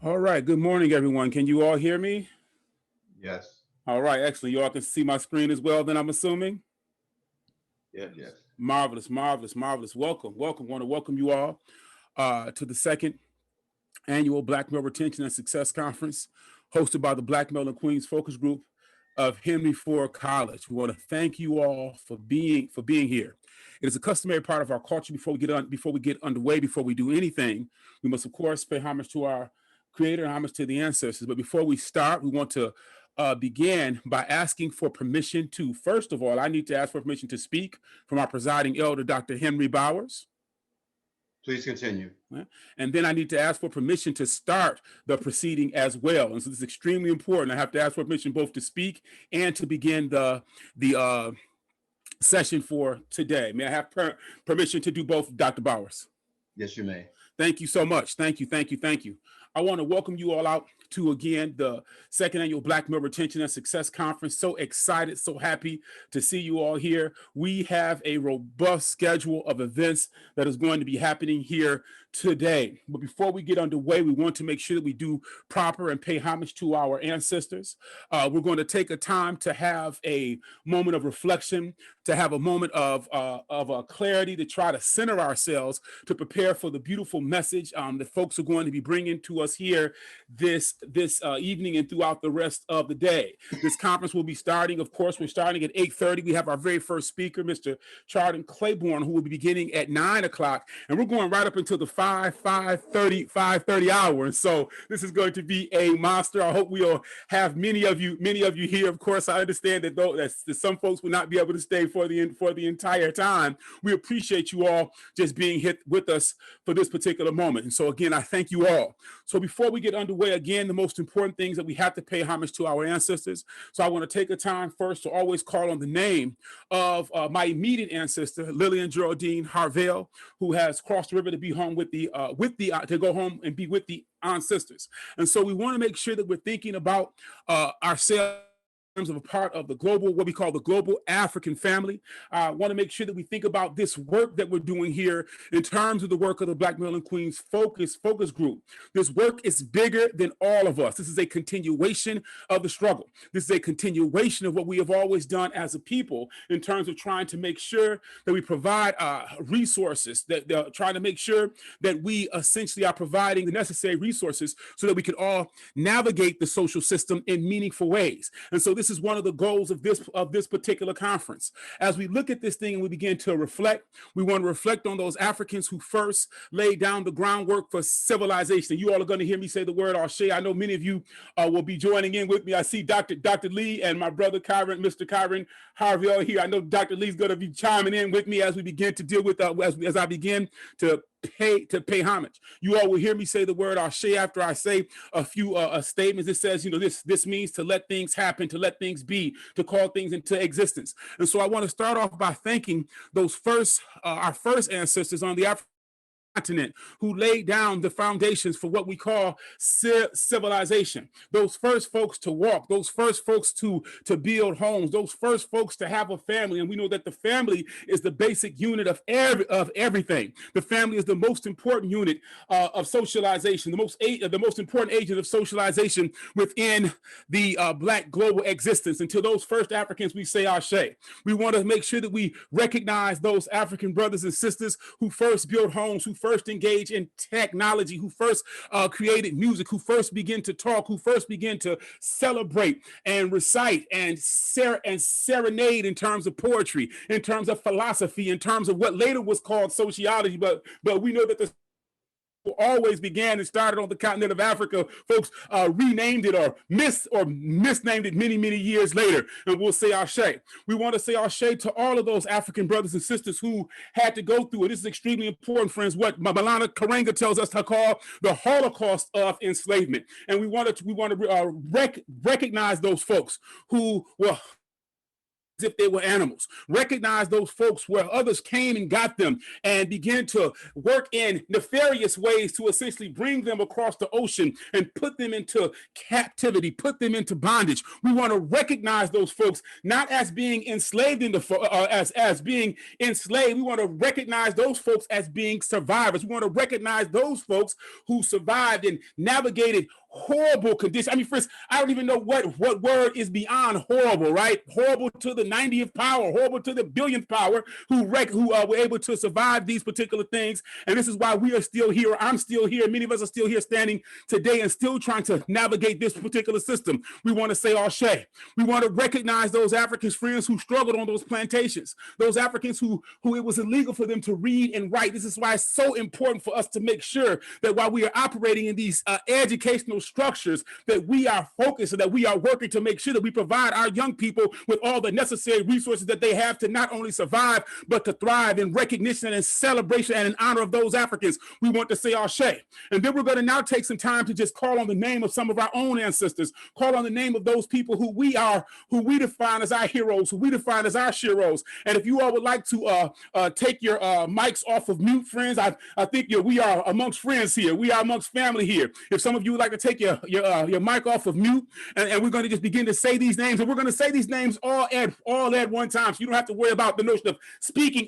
All right. Good morning, everyone. Can you all hear me? Yes. All right. Excellent. You all can see my screen as well, then I'm assuming? Yes. Marvelous, marvelous, marvelous. Welcome, welcome. Want to welcome you all to the second annual Black Male Retention and Success Conference hosted by the Black Male and Queens Focus Group of Henry Ford College. We want to thank you all for being here. It is a customary part of our culture before we get underway, before we do anything. We must, of course, pay homage to our Creator and homage to the ancestors. But before we start, we want to begin by asking for permission to, first of all, I need to ask for permission to speak from our presiding elder, Dr. Henry Bowers. Please continue. And then I need to ask for permission to start the proceeding as well. And so this is extremely important. I have to ask for permission both to speak and to begin the session for today. May I have permission to do both, Dr. Bowers? Yes, you may. Thank you so much. Thank you, thank you, thank you. I want to welcome you all out to, again, the second annual Black Male Retention and Success Conference. So excited, so happy to see you all here. We have a robust schedule of events that is going to be happening here today. But before we get underway, we want to make sure that we do proper and pay homage to our ancestors. We're going to take a time to have a moment of reflection, to have a moment of clarity, to try to center ourselves, to prepare for the beautiful message that folks are going to be bringing to us here this evening and throughout the rest of the day. This conference will be starting, of course, we're starting at 8:30. We have our very first speaker, Mr. Chardin Claybourne, who will be beginning at 9 o'clock. And we're going right up until the 5:30 hour. And so this is going to be a monster. I hope we'll have many of you here. Of course, I understand that some folks will not be able to stay for the entire time. We appreciate you all just being here with us for this particular moment. And so again, I thank you all. So before we get underway, again, the most important things that we have to pay homage to our ancestors. So I want to take a time first to always call on the name of my immediate ancestor, Lillian Geraldine Harvell, who has crossed the river to be home to go home and be with the ancestors. And so we want to make sure that we're thinking about ourselves of a part of the global, what we call the global African family. I want to make sure that we think about this work that we're doing here in terms of the work of the Black Male and Queens Focus Group. This work is bigger than all of us. This is a continuation of the struggle. This is a continuation of what we have always done as a people in terms of trying to make sure that we provide resources, that trying to make sure that we essentially are providing the necessary resources so that we can all navigate the social system in meaningful ways. And so this is one of the goals of this particular conference. As we look at this thing and we begin to reflect, we want to reflect on those Africans who first laid down the groundwork for civilization. You all are going to hear me say the word Ashe. I know many of you will be joining in with me. I see Dr. Lee and my brother Mr. Kyron Harvell here. I know Dr. Lee's going to be chiming in with me as we begin to deal with as I begin to pay homage. You all will hear me say the word Ashe after I say a few statements. It says, this means to let things happen, to let things be, to call things into existence. And so I want to start off by thanking those our first ancestors on the African continent who laid down the foundations for what we call civilization. Those first folks to walk, those first folks to build homes, those first folks to have a family. And we know that the family is the basic unit of everything. The family is the most important unit of socialization, the most important agent of socialization within the Black global existence. And to those first Africans, we say Ashe. We want to make sure that we recognize those African brothers and sisters who first built homes, who first engaged in technology, who first created music, who first began to talk, who first began to celebrate and recite and serenade in terms of poetry, in terms of philosophy, in terms of what later was called sociology. But we know that the always began and started on the continent of Africa. Folks renamed it or misnamed it many years later, and we'll say Ashe. We want to say Ashe to all of those African brothers and sisters who had to go through it. This is extremely important, friends. What Malana Karanga tells us to call the Holocaust of enslavement, and we want to recognize those folks who were if they were animals. Recognize those folks where others came and got them and began to work in nefarious ways to essentially bring them across the ocean and put them into captivity, put them into bondage. We want to recognize those folks not as being enslaved as being enslaved. We want to recognize those folks as being survivors. We want to recognize those folks who survived and navigated horrible conditions. I mean, friends, I don't even know what word is beyond horrible, right? Horrible to the 90th power, horrible to the billionth power, who were able to survive these particular things. And this is why we are still here. I'm still here. Many of us are still here standing today and still trying to navigate this particular system. We want to say Ashe. We want to recognize those Africans, friends, who struggled on those plantations, those Africans who it was illegal for them to read and write. This is why it's so important for us to make sure that while we are operating in these educational structures, that we are focused and that we are working to make sure that we provide our young people with all the necessary resources that they have to not only survive, but to thrive in recognition and celebration and in honor of those Africans. We want to say Ashe. And then we're going to now take some time to just call on the name of some of our own ancestors, call on the name of those people who we define as our heroes, who we define as our sheroes. And if you all would like to take your mics off of mute, friends, I think we are amongst friends here. We are amongst family here. If some of you would like to take your mic off of mute, and we're going to just begin to say these names, and we're going to say these names all at one time, so you don't have to worry about the notion of speaking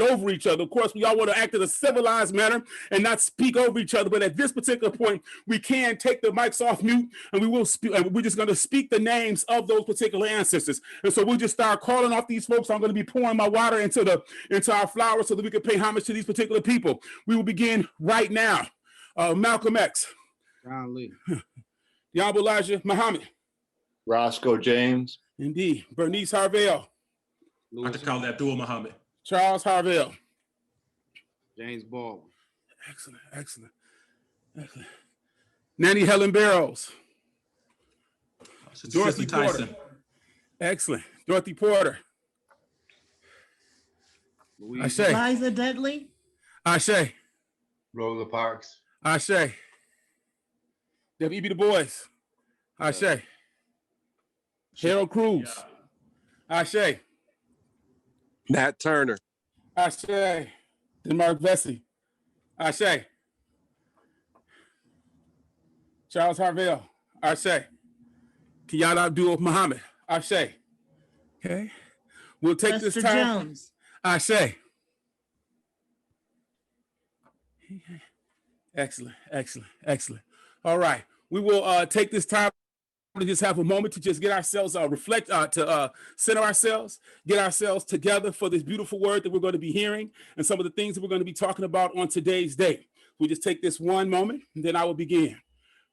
over each other. Of course, we all want to act in a civilized manner and not speak over each other, but at this particular point, we can take the mics off mute, and we will speak, and we're just going to speak the names of those particular ancestors. And so we'll just start calling off these folks. I'm going to be pouring my water into our flowers so that we can pay homage to these particular people. We will begin right now. Malcolm X. John Lee. The Honorable Elijah Muhammad. Roscoe James. Indeed. Bernice Harvell. Dr. Khaled Abdul Muhammad. Charles Harvell. James Baldwin. Excellent. Nanny Helen Barrows. Dorothy Tyson. Porter. Excellent. Dorothy Porter. Louise. Ashe. Liza Dudley. Ashe. Rosa Parks. Ashe. W.E.B. Du Bois. Ashe. Harold Cruz. Ashe. Nat Turner. Ashe. DeMarc Vesey. Ashe. Charles Harvell. Ashe. Kenyatta Abdul Muhammad. Ashe. Okay. We'll take Lester this time. Jones. Ashe. Excellent. All right. We will take this time to just have a moment to just get ourselves reflect, to center ourselves, get ourselves together for this beautiful word that we're going to be hearing and some of the things that we're going to be talking about on today's day. We just take this one moment and then I will begin.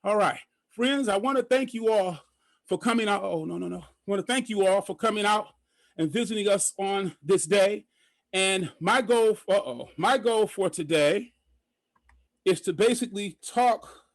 All right, friends, I want to thank you all for coming out. Oh, no. I want to thank you all for coming out and visiting us on this day. And my goal for today is to basically talk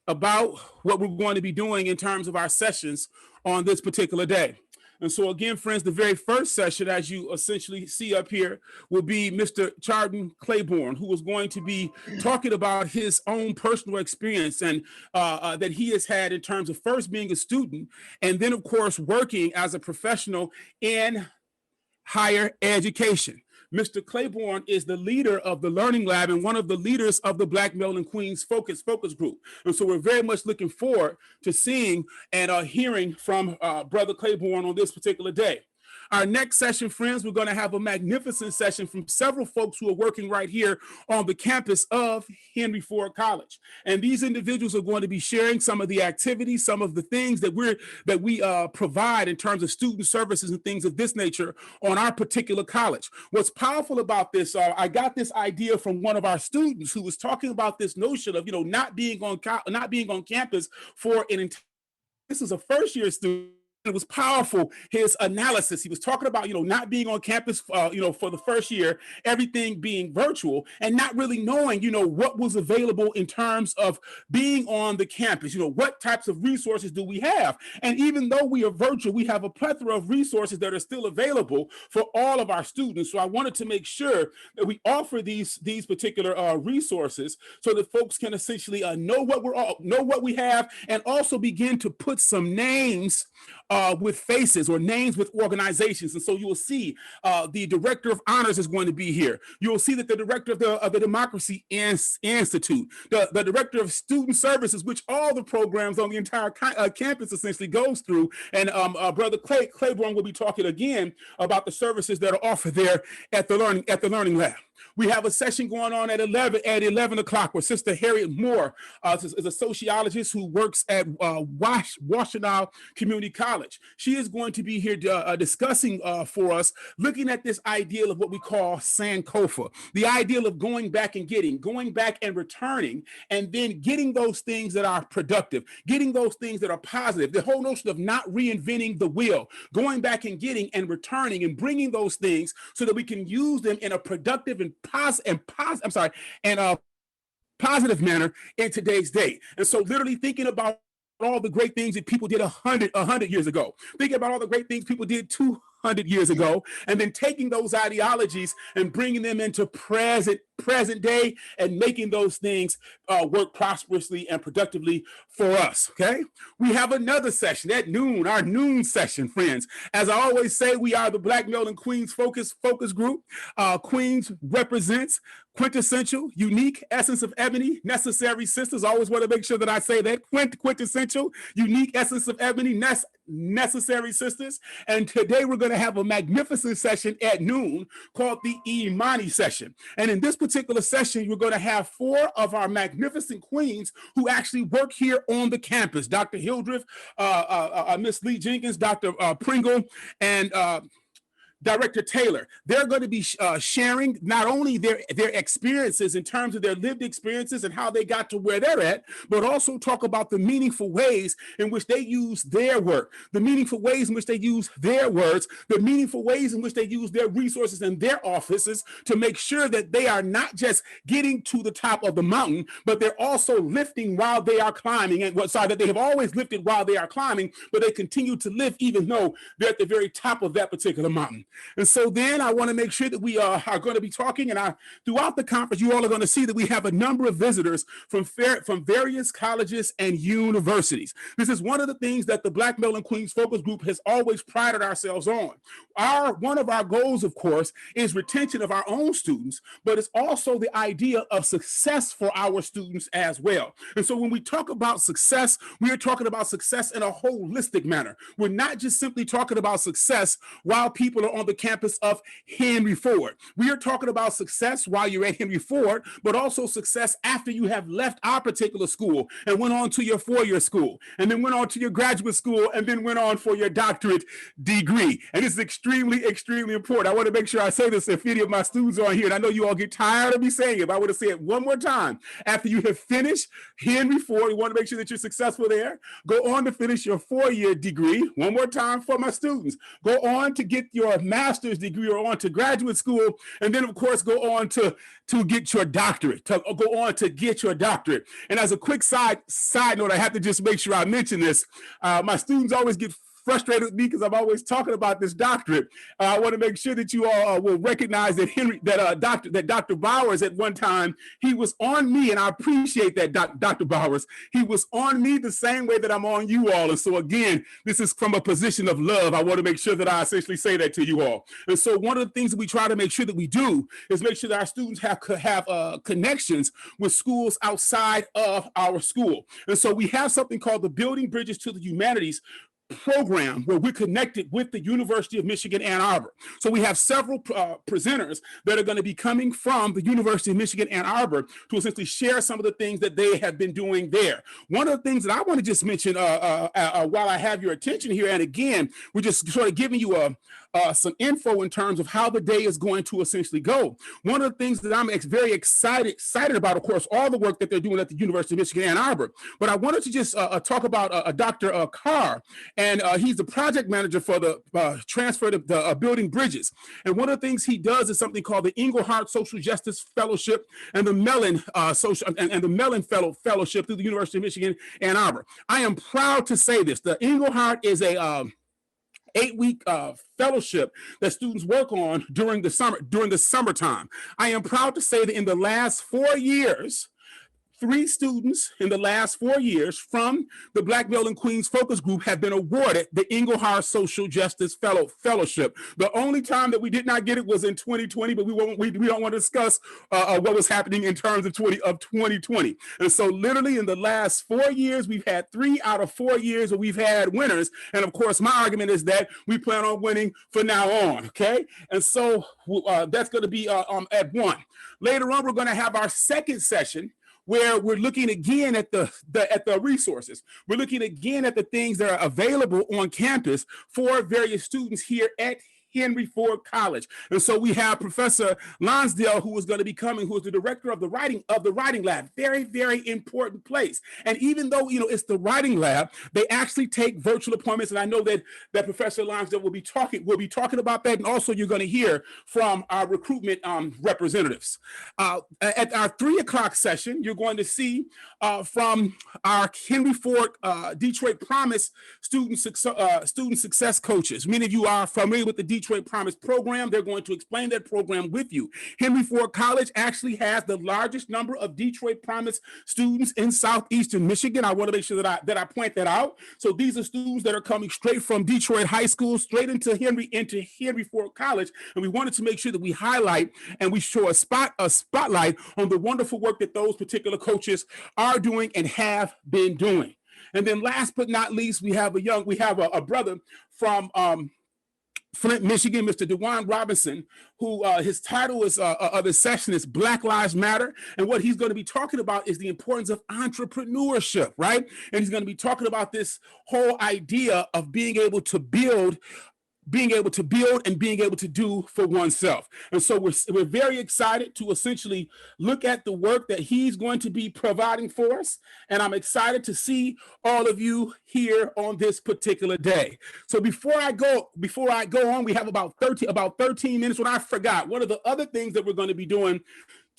about what we're going to be doing in terms of our sessions on this particular day. And so again, friends, the very first session, as you essentially see up here, will be Mr. Chardin Claybourne, who is going to be talking about his own personal experience and that he has had in terms of first being a student and then, of course, working as a professional in higher education. Mr. Claybourne is the leader of the Learning Lab and one of the leaders of the Black Male and Queens focus group. And so we're very much looking forward to seeing and hearing from Brother Claybourne on this particular day. Our next session, friends, we're going to have a magnificent session from several folks who are working right here on the campus of Henry Ford College. And these individuals are going to be sharing some of the activities, some of the things that we provide in terms of student services and things of this nature on our particular college. What's powerful about this, I got this idea from one of our students who was talking about this notion of, not being on campus for an entire. This is a first-year student. It was powerful, his analysis. He was talking about, not being on campus, for the first year, everything being virtual and not really knowing, what was available in terms of being on the campus. What types of resources do we have? And even though we are virtual, we have a plethora of resources that are still available for all of our students. So I wanted to make sure that we offer these particular resources so that folks can essentially know what we have and also begin to put some names with faces or names with organizations. And so you will see the Director of Honors is going to be here. You will see that the Director of the Democracy Institute, the Director of Student Services, which all the programs on the entire campus essentially goes through. And Brother Claybourne will be talking again about the services that are offered there at the Learning Lab. We have a session going on at 11 o'clock where Sister Harriet Moore is a sociologist who works at Washtenaw Community College. She is going to be here discussing for us, looking at this ideal of what we call Sankofa, the ideal of going back and returning, and then getting those things that are productive, getting those things that are positive, the whole notion of not reinventing the wheel, going back and getting and returning and bringing those things so that we can use them in a productive and positive manner in today's day. And so literally thinking about all the great things that people did 100 years ago, thinking about all the great things people did 200 years ago, and then taking those ideologies and bringing them into present day and making those things work prosperously and productively for us. Okay, we have another session at noon, our noon session, friends. As I always say, we are the Black Male and Queens focus group. Queens represents quintessential, unique essence of ebony, necessary sisters. I always want to make sure that I say that quintessential, unique essence of ebony, necessary sisters. And today we're going to have a magnificent session at noon called the Imani Session. And in this particular session, we're going to have 4 of our magnificent queens who actually work here on the campus: Dr. Hildreth, Miss Lee Jenkins, Dr. Pringle, and Director Taylor. They're going to be sharing not only their experiences in terms of their lived experiences and how they got to where they're at, but also talk about the meaningful ways in which they use their work, the meaningful ways in which they use their words, the meaningful ways in which they use their resources and their offices to make sure that they are not just getting to the top of the mountain, but they're also lifting while they are climbing. And that they have always lifted while they are climbing, but they continue to lift even though they're at the very top of that particular mountain. And so then I want to make sure that we are going to be talking, and throughout the conference, you all are going to see that we have a number of visitors from various colleges and universities. This is one of the things that the Black Male and Queens Focus Group has always prided ourselves on. One of our goals, of course, is retention of our own students, but it's also the idea of success for our students as well. And so when we talk about success, we are talking about success in a holistic manner. We're not just simply talking about success while people are on the campus of Henry Ford. We are talking about success while you're at Henry Ford, but also success after you have left our particular school and went on to your 4-year school, and then went on to your graduate school, and then went on for your doctorate degree. And this is extremely, extremely important. I want to make sure I say this if any of my students are here, and I know you all get tired of me saying it, but I want to say it one more time. After you have finished Henry Ford, you want to make sure that you're successful there. Go on to finish your 4-year degree. One more time for my students. Go on to get your master's degree or on to graduate school, and then of course go on to get your doctorate, And as a quick side note, I have to just make sure I mention this. My students always get frustrated with me because I'm always talking about this doctorate. I want to make sure that you all will recognize that Dr. Bowers at one time, he was on me, and I appreciate that, Dr. Bowers. He was on me the same way that I'm on you all. And so again, this is from a position of love. I want to make sure that I essentially say that to you all. And so one of the things that we try to make sure that we do is make sure that our students have connections with schools outside of our school. And so we have something called the Building Bridges to the Humanities program, where we're connected with the University of Michigan, Ann Arbor. So we have several presenters that are going to be coming from the University of Michigan, Ann Arbor, to essentially share some of the things that they have been doing there. One of the things that I want to just mention while I have your attention here, and again, we're just sort of giving you some info in terms of how the day is going to essentially go. One of the things that I'm very excited about, of course, all the work that they're doing at the University of Michigan, Ann Arbor, but I wanted to just talk about Dr. Carr. And he's the project manager for the transfer to the Building Bridges. And one of the things he does is something called the Engelhardt Social Justice Fellowship and the Mellon Fellowship through the University of Michigan, Ann Arbor. I am proud to say this. The Engelhardt is a 8-week fellowship that students work on during the summertime. I am proud to say that in the last 4 years, 3 students in the last 4 years from the Black Male and Queens Focus Group have been awarded the Engelhard Social Justice Fellowship. The only time that we did not get it was in 2020, but we don't want to discuss what was happening in terms of 2020. And so literally in the last 4 years, we've had 3 out of 4 years where we've had winners. And of course, my argument is that we plan on winning from now on, okay? And so that's going to be at 1. Later on, we're going to have our second session where we're looking again at the resources. We're looking again at the things that are available on campus for various students here at Henry Ford College. And so we have Professor Lonsdale, who is going to be coming, who is the director of the writing lab. Very, very important place. And even though, you know, it's the writing lab, they actually take virtual appointments. And I know that Professor Lonsdale will be talking about that. And also you're going to hear from our recruitment representatives. At our 3 o'clock session, you're going to see from our Henry Ford Detroit Promise student success coaches. Many of you are familiar with the Detroit Promise program. They're going to explain that program with you. Henry Ford College actually has the largest number of Detroit Promise students in southeastern Michigan. I want to make sure that I point that out. So these are students that are coming straight from Detroit High School, straight into Henry Ford College. And we wanted to make sure that we highlight and we show a spotlight on the wonderful work that those particular coaches are doing and have been doing. And then last but not least, we have a brother from Flint, Michigan, Mr. DaRonne Robinson, who his title is of his session is Black Lives Matter. And what he's going to be talking about is the importance of entrepreneurship, right? And he's going to be talking about this whole idea of being able to build and being able to do for oneself. And so we're very excited to essentially look at the work that he's going to be providing for us. And I'm excited to see all of you here on this particular day. So before I go on, we have about 13 minutes. What I forgot, one of the other things that we're going to be doing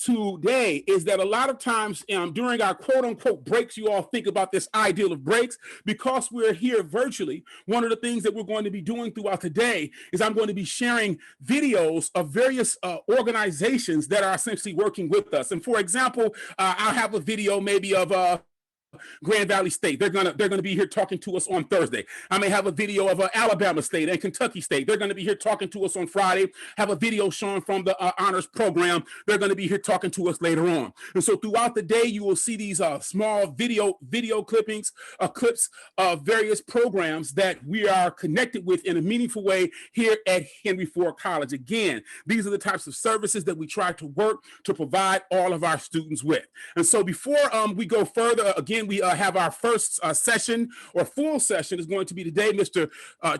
today is that a lot of times during our quote unquote breaks, you all think about this ideal of breaks. Because we're here virtually, one of the things that we're going to be doing throughout the day is I'm going to be sharing videos of various organizations that are essentially working with us. And for example, I'll have a video maybe of Grand Valley State. They're gonna be here talking to us on Thursday. I may have a video of Alabama State and Kentucky State. They're gonna be here talking to us on Friday. Have a video showing from the honors program. They're gonna be here talking to us later on. And so throughout the day, you will see these small video clips of various programs that we are connected with in a meaningful way here at Henry Ford College. Again, these are the types of services that we try to work to provide all of our students with. And so before we go further, again, we have our first session or full session is going to be today. Mr.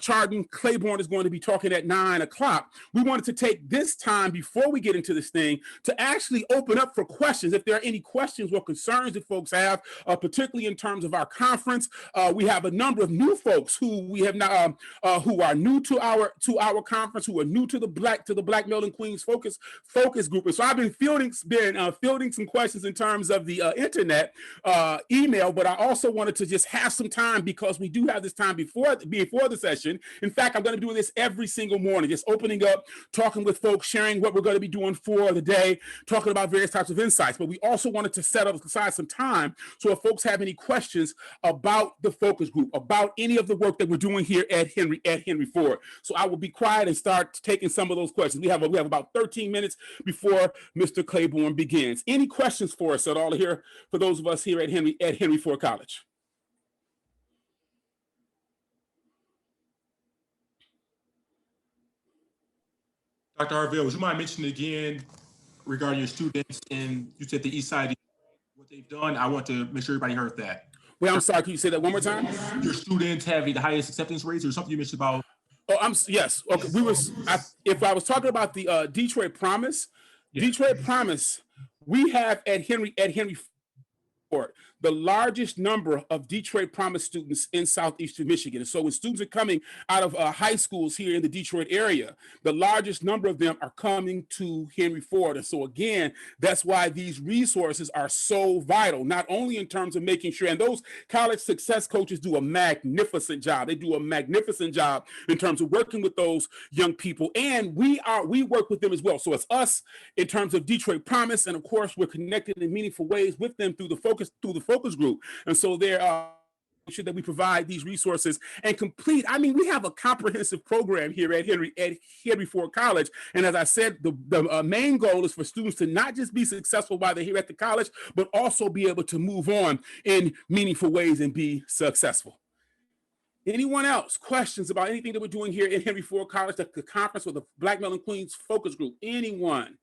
Chardin, Claybourne is going to be talking at 9 o'clock. We wanted to take this time before we get into this thing to actually open up for questions. If there are any questions or concerns that folks have, particularly in terms of our conference, we have a number of new folks who we have not, who are new to our conference, who are new to the Black Male and Queens focus group. And so I've been fielding some questions in terms of the internet email, but I also wanted to just have some time because we do have this time before the session. In fact, I'm going to be doing this every single morning, just opening up, talking with folks, sharing what we're going to be doing for the day, talking about various types of insights. But we also wanted to set aside some time so if folks have any questions about the focus group, about any of the work that we're doing here at Henry Ford. So I will be quiet and start taking some of those questions. We have about 13 minutes before Mr. Claybourne begins. Any questions for us at all here for those of us here at Henry Ford College? Dr. Harvell, would you mind mentioning again regarding your students and you said the East Side, what they've done? I want to make sure everybody heard that. Wait, I'm sorry. Can you say that one more time? Your students having the highest acceptance rates or something you mentioned about? Oh, yes. Okay. If I was talking about the Detroit Promise, yeah. Detroit Promise, we have at Henry the largest number of Detroit Promise students in Southeastern Michigan. And so when students are coming out of high schools here in the Detroit area, the largest number of them are coming to Henry Ford. And so again, that's why these resources are so vital, not only in terms of making sure, and those college success coaches do a magnificent job. They do a magnificent job in terms of working with those young people. And we work with them as well. So it's us in terms of Detroit Promise. And of course, we're connected in meaningful ways with them through the focus group. And so there are sure that we provide these resources and complete. I mean, we have a comprehensive program here at Henry Ford College. And as I said, the main goal is for students to not just be successful while they're here at the college, but also be able to move on in meaningful ways and be successful. Anyone else? Questions about anything that we're doing here at Henry Ford College, the conference or the Black Male and Queens focus group? Anyone?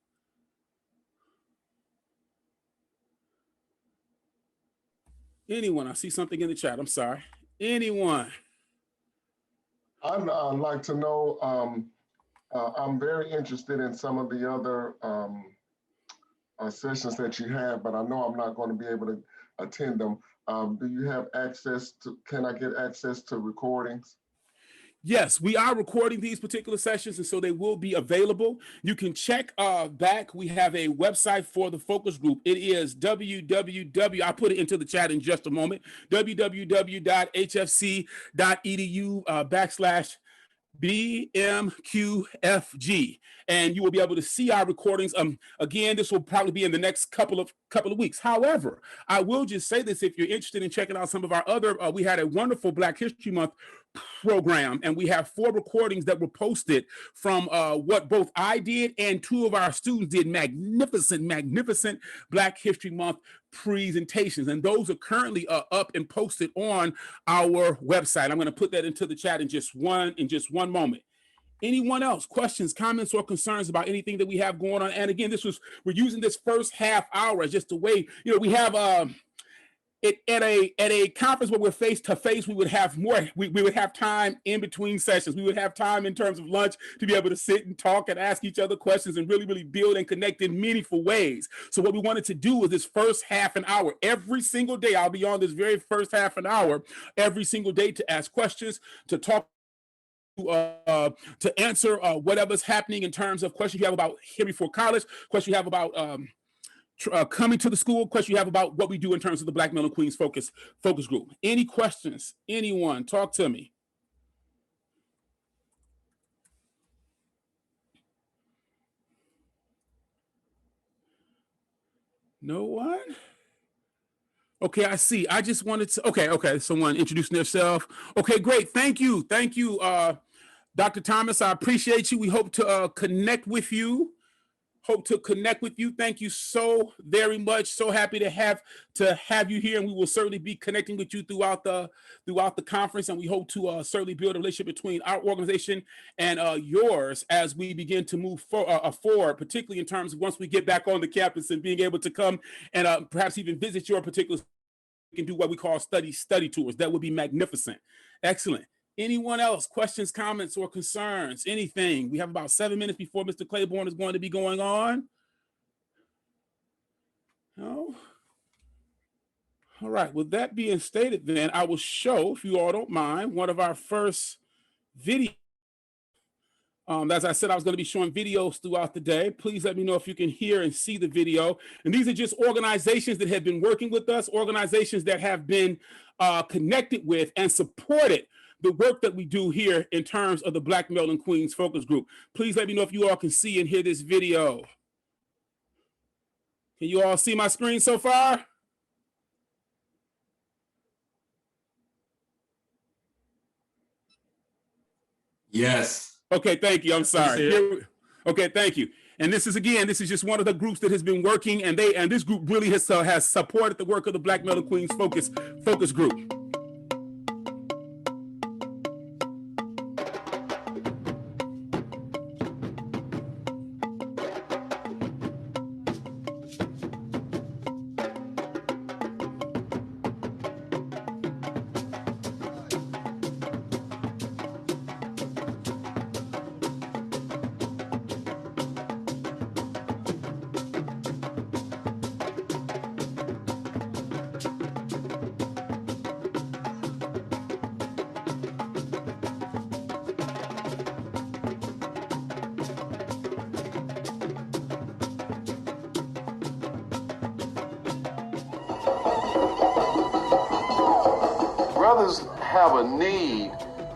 Anyone? I see something in the chat. I'm sorry. Anyone? I'd like to know, I'm very interested in some of the other sessions that you have, but I know I'm not going to be able to attend them. Do you have access to, can I get access to recordings? Yes, we are recording these particular sessions, and so they will be available. You can check back. We have a website for the focus group. It is www. I'll put it into the chat in just a moment. www.hfc.edu BMQFG, and you will be able to see our recordings. Again, this will probably be in the next couple of weeks. However, I will just say this: if you're interested in checking out some of our other, we had a wonderful Black History Month program, and we have 4 recordings that were posted from what both I did and 2 of our students did. Magnificent Black History Month presentations, and those are currently up and posted on our website. I'm going to put that into the chat in just one moment. Anyone else? Questions, comments, or concerns about anything that we have going on? And again, we're using this first half hour as just a way, we have at a conference where we're face to face, we would have more. We would have time in between sessions. We would have time in terms of lunch to be able to sit and talk and ask each other questions and really build and connect in meaningful ways. So what we wanted to do is this first half an hour every single day. I'll be on this very first half an hour every single day to ask questions, to talk, to answer whatever's happening in terms of questions you have about Henry Ford College, questions you have about coming to the school, question you have about what we do in terms of the Black Male and Queens focus group. Any questions? Anyone? Talk to me. No one? Okay, I see. I just wanted to, okay. Someone introducing themselves. Okay, great. Thank you, Dr. Thomas. I appreciate you. We hope to connect with you. Thank you so very much. So happy to have you here, and we will certainly be connecting with you throughout the conference. And we hope to certainly build a relationship between our organization and yours as we begin to move forward, particularly in terms of once we get back on the campus and being able to come and perhaps even visit your particular. We can do what we call study tours. That would be magnificent. Excellent. Anyone else? Questions, comments, or concerns? Anything? We have about 7 minutes before Mr. Claybourne is going to be going on. No? All right. With that being stated, then I will show, if you all don't mind, one of our first videos. As I said, I was going to be showing videos throughout the day. Please let me know if you can hear and see the video. And these are just organizations that have been working with us, organizations that have been connected with and supported the work that we do here in terms of the Black Male and Queens focus group. Please let me know if you all can see and hear this video. Can you all see my screen so far? Yes. Okay, thank you. I'm sorry. Okay, thank you. And this is just one of the groups that has been working, and this group really has supported the work of the Black Male and Queens focus group. brothers have a need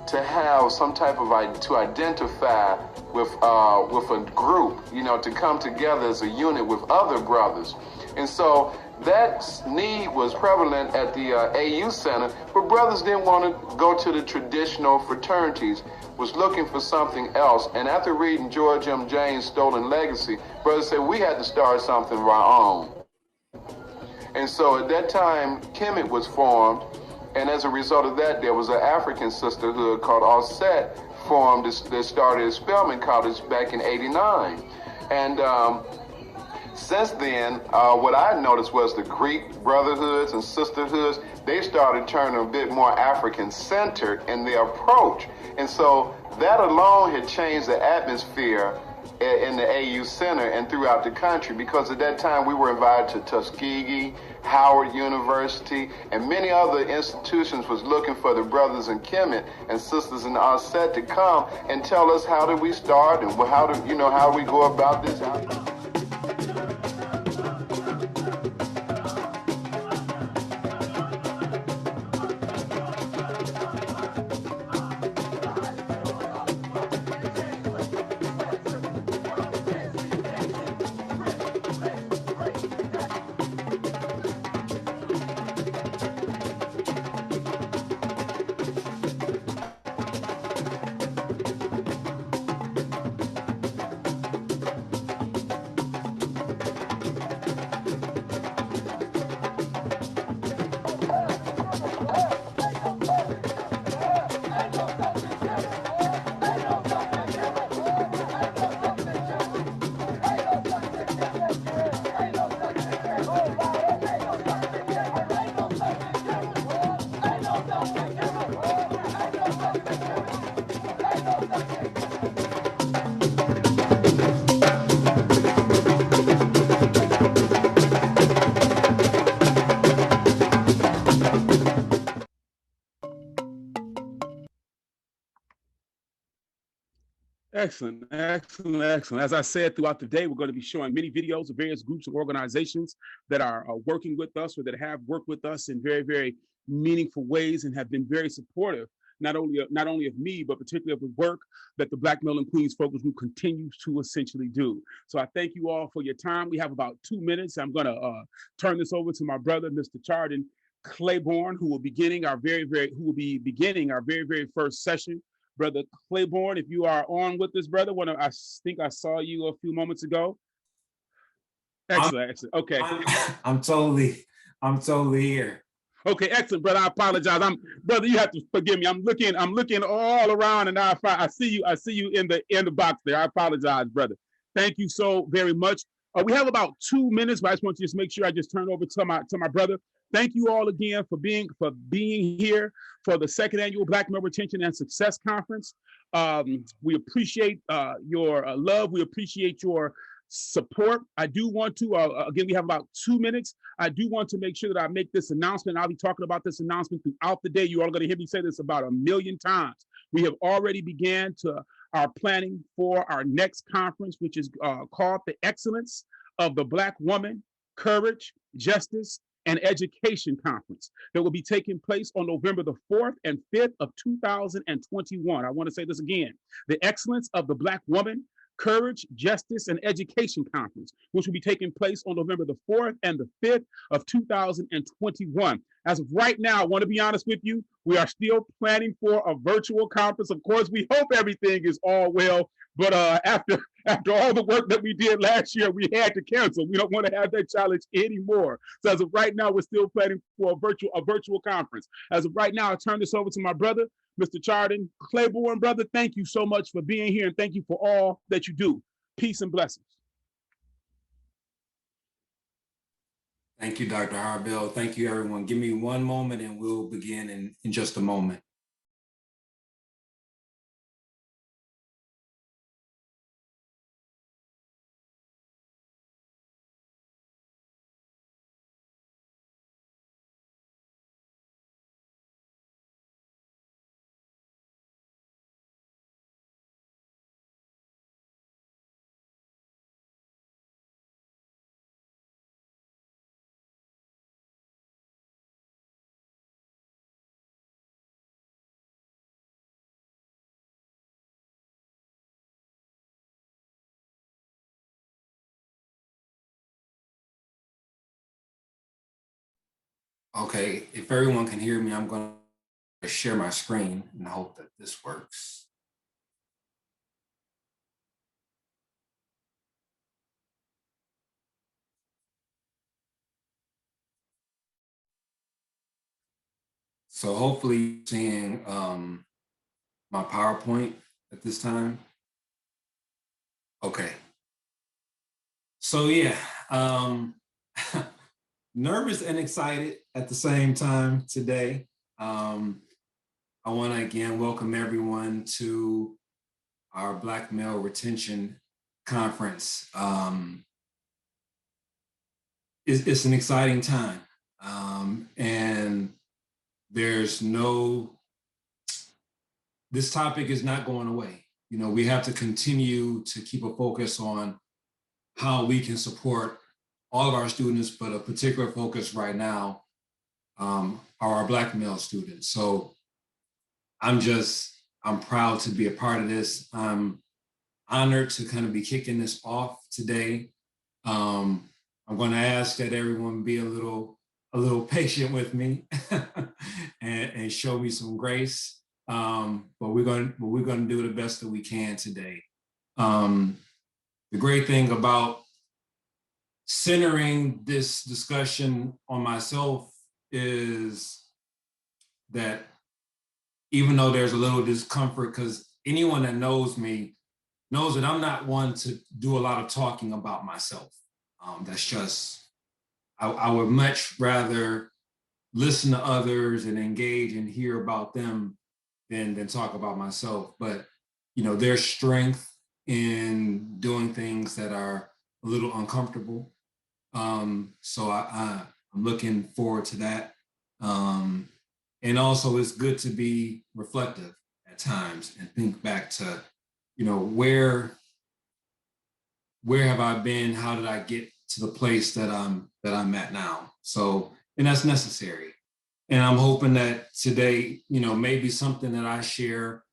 to have some type of to identify with a group, you know, to come together as a unit with other brothers. And so that need was prevalent at the AU Center, but brothers didn't want to go to the traditional fraternities, was looking for something else. And after reading George M. James' Stolen Legacy, brothers said we had to start something of our own. And so at that time, Kemet was formed, and as a result of that, there was an African sisterhood called Offset formed that started at Spelman College back in '89. And since then, what I noticed was the Greek brotherhoods and sisterhoods, they started turning a bit more African-centered in their approach. And so that alone had changed the atmosphere in the AU Center and throughout the country, because at that time we were invited to Tuskegee, Howard University, and many other institutions was looking for the brothers in Kemet and sisters in Offset to come and tell us how did we start and how do how we go about this. Excellent, excellent, excellent. As I said throughout the day, we're going to be showing many videos of various groups and organizations that are working with us or that have worked with us in very, very meaningful ways and have been very supportive, not only of me, but particularly of the work that the Black Male and Queens Focus Group continues to essentially do. So I thank you all for your time. We have about 2 minutes. I'm going to turn this over to my brother, Mr. Chardin Claybourne, who will be beginning our very, very first session. Brother Claybourne, if you are on with us, brother, I think I saw you a few moments ago. Excellent, excellent. Okay. I'm totally here. Okay, excellent, brother. I apologize. Brother, you have to forgive me. I'm looking all around, and I see you in the box there. I apologize, brother. Thank you so very much. We have about 2 minutes, but I just want to make sure I just turn over to my brother. Thank you all again for being here for the second annual Black Male Retention and Success Conference. We appreciate your love. We appreciate your support. I do want to, again, we have about 2 minutes. I do want to make sure that I make this announcement. I'll be talking about this announcement throughout the day. You all are going to hear me say this about 1 million times. We have already began our planning for our next conference, which is called The Excellence of the Black Woman, Courage, Justice, and Education Conference that will be taking place on November the 4th and 5th of 2021. I want to say this again. The Excellence of the Black Woman, Courage, Justice, and Education Conference, which will be taking place on November the 4th and the 5th of 2021. As of right now, I want to be honest with you, we are still planning for a virtual conference. Of course, we hope everything is all well, but after all the work that we did last year, we had to cancel. We don't want to have that challenge anymore. So as of right now, we're still planning for a virtual conference. As of right now, I turn this over to my brother, Mr. Chardin Claybourne. Brother, thank you so much for being here, and thank you for all that you do. Peace and blessings. Thank you, Dr. Harvell. Thank you, everyone. Give me one moment and we'll begin in just a moment. Okay, if everyone can hear me, I'm going to share my screen and hope that this works. So hopefully you're seeing my PowerPoint at this time. Okay. So yeah, nervous and excited at the same time today. I want to again welcome everyone to our Black Male Retention Conference. It's an exciting time, and there's this topic is not going away. You know, we have to continue to keep a focus on how we can support all of our students, but a particular focus right now are our Black male students. So I'm proud to be a part of this. I'm honored to kind of be kicking this off today. I'm going to ask that everyone be a little patient with me and show me some grace. But we're going to do the best that we can today. The great thing about centering this discussion on myself is that even though there's a little discomfort, because anyone that knows me knows that I'm not one to do a lot of talking about myself. That's just, I would much rather listen to others and engage and hear about them than talk about myself. But, you know, there's strength in doing things that are a little uncomfortable. So I'm looking forward to that. And also it's good to be reflective at times and think back to, you know, where have I been? How did I get to the place that I'm at now? So, and that's necessary. And I'm hoping that today, you know, maybe something that I share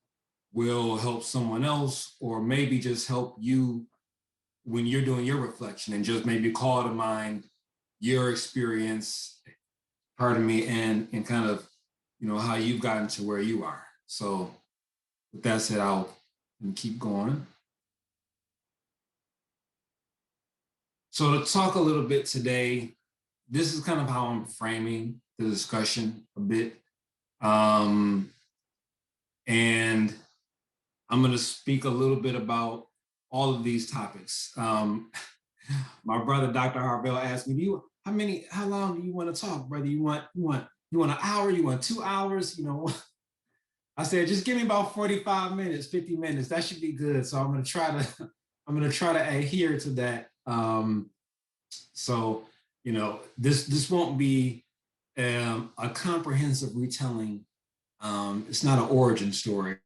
will help someone else, or maybe just help you when you're doing your reflection, and just maybe call to mind your experience, and kind of, you know, how you've gotten to where you are. So with that said, I'll keep going. So to talk a little bit today, this is kind of how I'm framing the discussion a bit. And I'm going to speak a little bit about all of these topics. My brother, Dr. Harvell, asked me, how long do you want to talk, brother? You want an hour? You want 2 hours? You know, I said, just give me about 45 minutes, 50 minutes. That should be good. So I'm going to try to adhere to that. So, you know, this won't be a comprehensive retelling. It's not an origin story.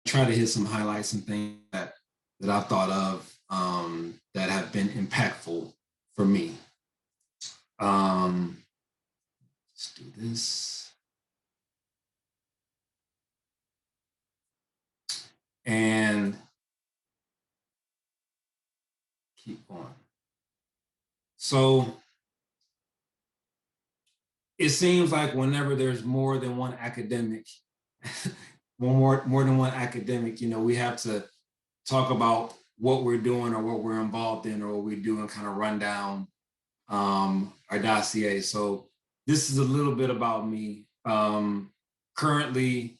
Try to hit some highlights and things that I've thought of that have been impactful for me. Let's do this. And keep going. So it seems like whenever there's more than one academic, more than one academic, you know, we have to talk about what we're doing or what we're involved in or what we do and kind of run down our dossier. So this is a little bit about me. Currently,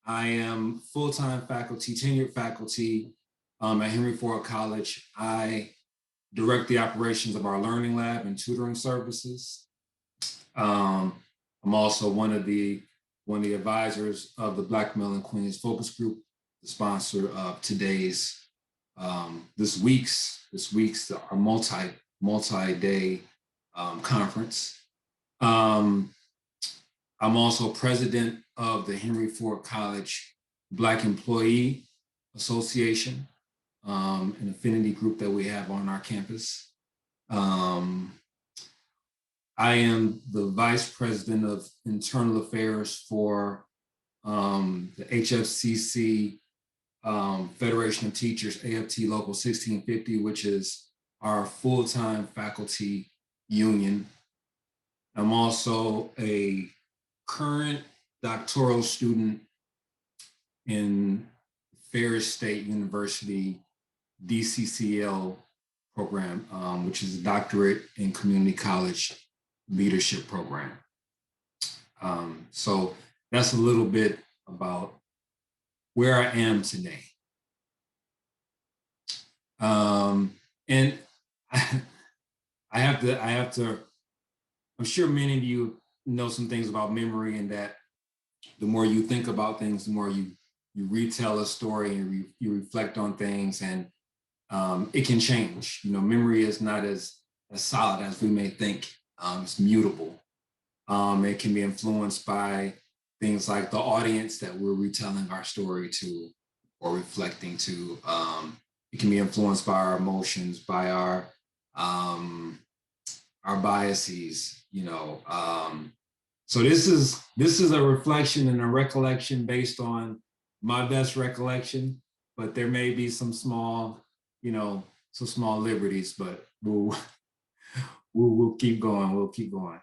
I am full-time faculty, tenured faculty at Henry Ford College. I direct the operations of our learning lab and tutoring services. I'm also one of the advisors of the Black Male in Queens Focus Group, the sponsor of today's this week's our multi-day conference. I'm also president of the Henry Ford College Black Employee Association, an affinity group that we have on our campus. I am the vice president of internal affairs for the HFCC Federation of Teachers, AFT Local 1650, which is our full-time faculty union. I'm also a current doctoral student in Ferris State University DCCL program, which is a doctorate in community college leadership program. So that's a little bit about where I am today. And I have to, I'm sure many of you know some things about memory, and that the more you think about things, the more you retell a story and you reflect on things, and it can change. You know, memory is not as solid as we may think. It's mutable. It can be influenced by things like the audience that we're retelling our story to or reflecting to. It can be influenced by our emotions, by our biases, you know. So this is a reflection and a recollection based on my best recollection, but there may be some small, you know, some small liberties, but we'll keep going. We'll keep going.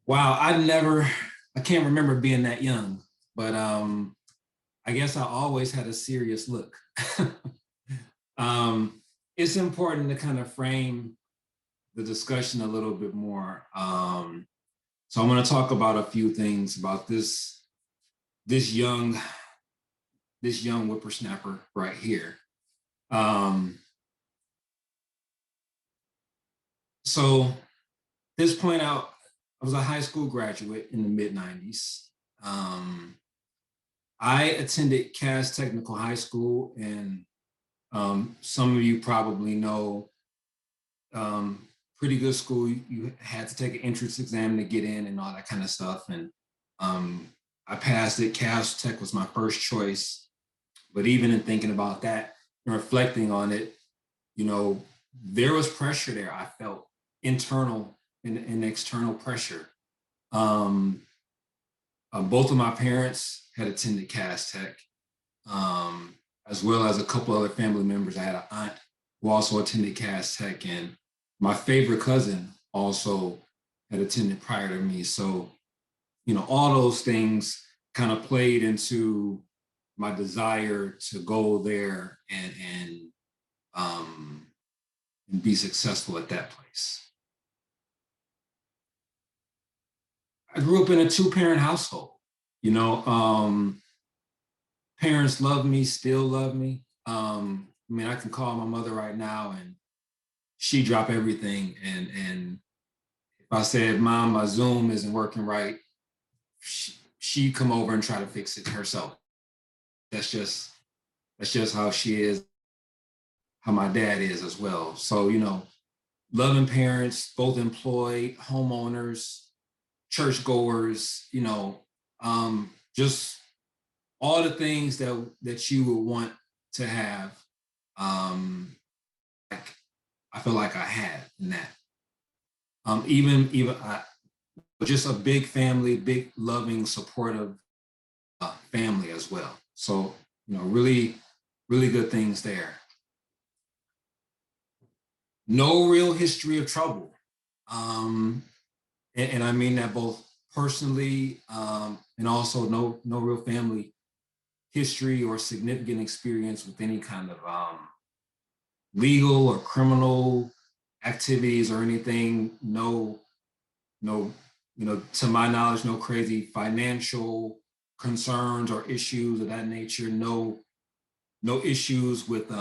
Wow, I can't remember being that young, but I guess I always had a serious look. It's important to kind of frame the discussion a little bit more. So I'm going to talk about a few things about this young whippersnapper right here. So this point out, I was a high school graduate in the mid-90s. I attended Cass Technical High School, and some of you probably know, pretty good school. You had to take an entrance exam to get in and all that kind of stuff. And I passed it. Cass Tech was my first choice. But even in thinking about that and reflecting on it, you know, there was pressure there. I felt internal and external pressure. Both of my parents had attended Cass Tech, as well as a couple other family members. I had an aunt who also attended Cass Tech, and my favorite cousin also had attended prior to me. So, you know, all those things kind of played into my desire to go there and be successful at that place. I grew up in a 2-parent household. You know, parents love me, still love me. I mean, I can call my mother right now and she drop everything. And if I said, Mom, my Zoom isn't working right, she'd come over and try to fix it herself. That's just how she is, how my dad is as well. So, you know, loving parents, both employed, homeowners, churchgoers, you know, just all the things that you would want to have. Like, I feel like I had in that. Even just a big family, big loving, supportive family as well. So, you know, really, really good things there. No real history of trouble. And I mean that both personally and also no real family history or significant experience with any kind of legal or criminal activities or anything. No, you know, to my knowledge, no crazy financial concerns or issues of that nature. No issues with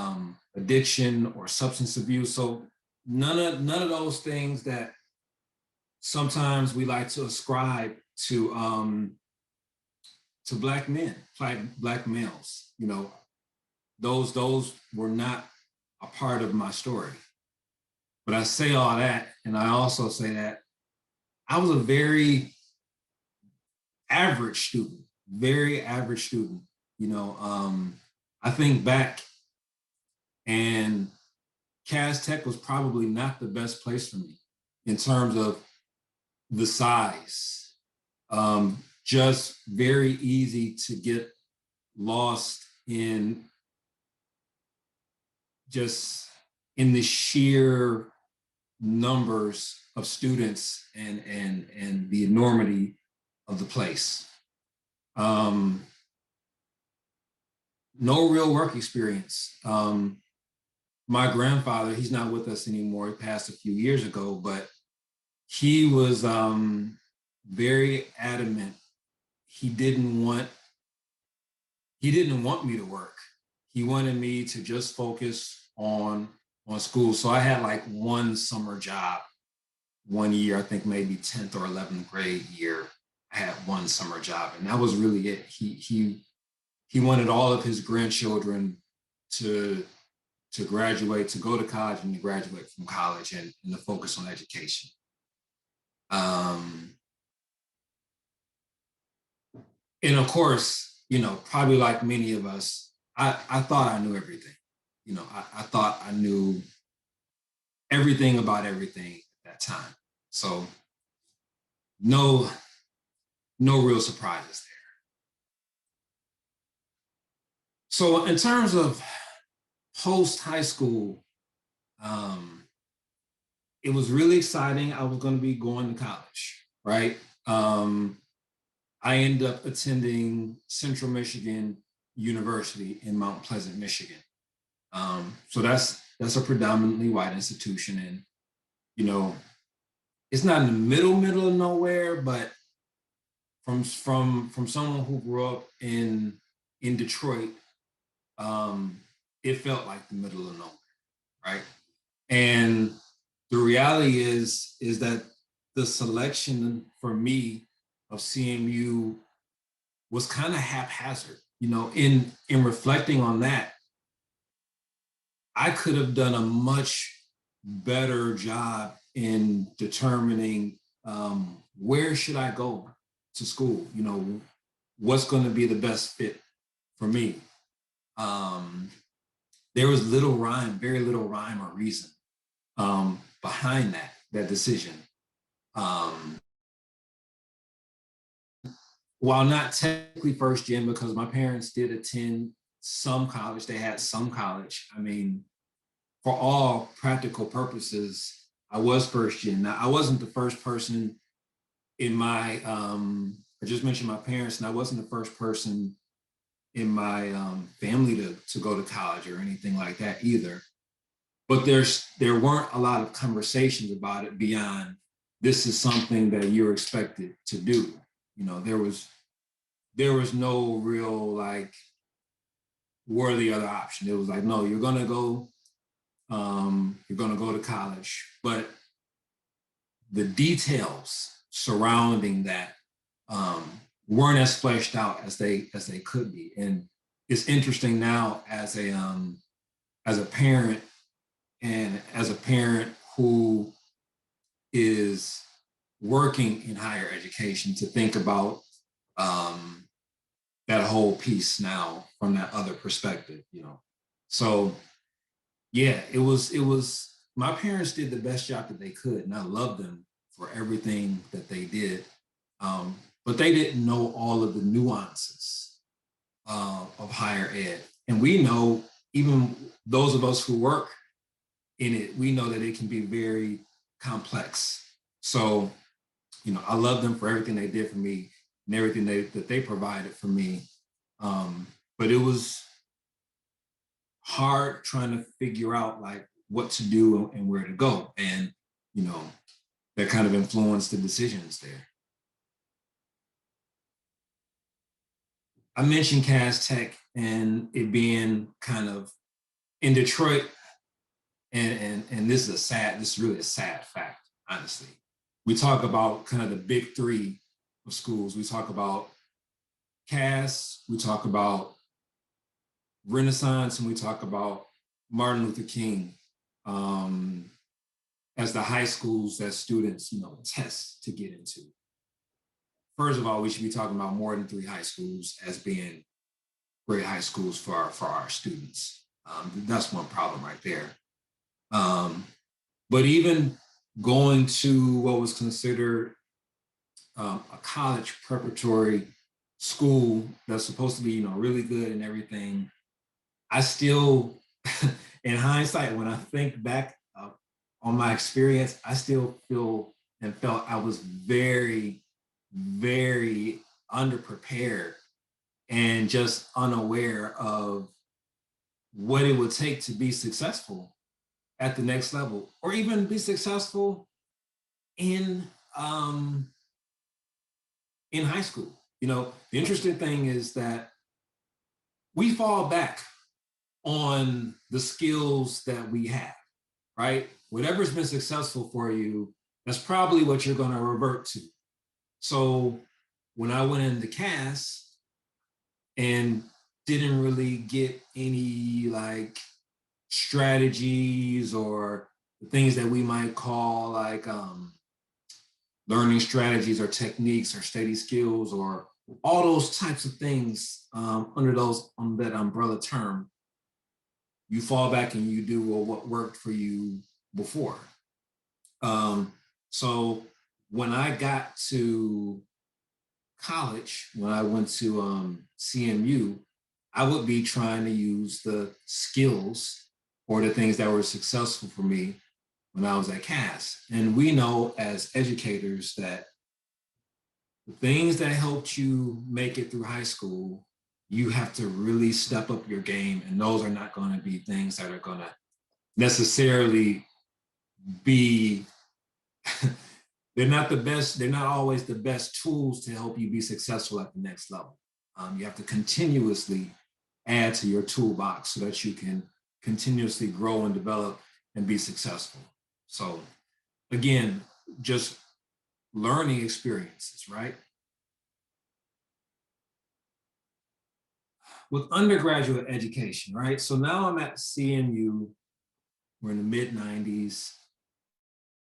addiction or substance abuse. So none of those things that sometimes we like to ascribe to Black men, Black males. You know, those were not a part of my story. But I say all that, and I also say that I was a very average student, You know, I think back, and Cass Tech was probably not the best place for me in terms of the size. Just very easy to get lost in just in the sheer numbers of students and the enormity of the place. No real work experience. My grandfather, he's not with us anymore. He passed a few years ago, but he was very adamant. He didn't want me to work. He wanted me to just focus on school. So I had like one summer job, one year, I think maybe 10th or 11th grade year. I had one summer job, and that was really it. He wanted all of his grandchildren to graduate, to go to college and to graduate from college and to focus on education. And of course, you know, probably like many of us, I thought I knew everything. You know, I thought I knew everything about everything at that time. So no real surprises there. So in terms of post high school, it was really exciting. I was going to be going to college, right? I ended up attending Central Michigan University in Mount Pleasant, Michigan. So that's a predominantly white institution, and you know, it's not in the middle of nowhere, but from someone who grew up in Detroit, it felt like the middle of nowhere, right? And the reality is that the selection for me of CMU was kind of haphazard. You know, in reflecting on that, I could have done a much better job in determining where should I go to school. You know, what's going to be the best fit for me. There was very little rhyme or reason behind that decision. While not technically first gen, because my parents did attend some college, they had some college. I mean, for all practical purposes, I was first gen. Now, I wasn't the first person in my, I just mentioned my parents, and I wasn't the first person in my family to go to college or anything like that either. But there weren't a lot of conversations about it beyond, this is something that you're expected to do. You know, there was no real like worthy other option. It was like, no, you're gonna go to college, but the details surrounding that weren't as fleshed out as they could be. And it's interesting now as a parent, and as a parent who is working in higher education, to think about that whole piece now from that other perspective, you know. So yeah, it was my parents did the best job that they could, and I love them for everything that they did. But they didn't know all of the nuances of higher ed. And we know, even those of us who work in it, we know that it can be very complex. So, you know, I love them for everything they did for me and everything that they provided for me. But it was hard trying to figure out like what to do and where to go. And, you know, that kind of influenced the decisions there. I mentioned Cass Tech and it being kind of in Detroit, and this is really a sad fact, honestly. We talk about kind of the big three of schools. We talk about Cass, we talk about Renaissance, and we talk about Martin Luther King as the high schools that students, you know, test to get into. First of all, we should be talking about more than 3 high schools as being great high schools for our students. That's one problem right there. But even going to what was considered a college preparatory school that's supposed to be, you know, really good and everything, I still, in hindsight, when I think back on my experience, I still feel and felt I was very, very underprepared and just unaware of what it would take to be successful at the next level, or even be successful in high school. You know, the interesting thing is that we fall back on the skills that we have, right? Whatever's been successful for you, that's probably what you're going to revert to. So when I went into CAS and didn't really get any like strategies or the things that we might call like learning strategies or techniques or study skills or all those types of things under that umbrella term, you fall back and you do what worked for you before. So when I got to college, when I went to CMU, I would be trying to use the skills or the things that were successful for me when I was at CAS. And we know as educators that the things that helped you make it through high school, you have to really step up your game. And those are not going to be things that are going to necessarily be, they're not always the best tools to help you be successful at the next level. You have to continuously add to your toolbox so that you can continuously grow and develop and be successful. So again, just learning experiences, right? With undergraduate education, right? So now I'm at CMU, we're in the mid 90s,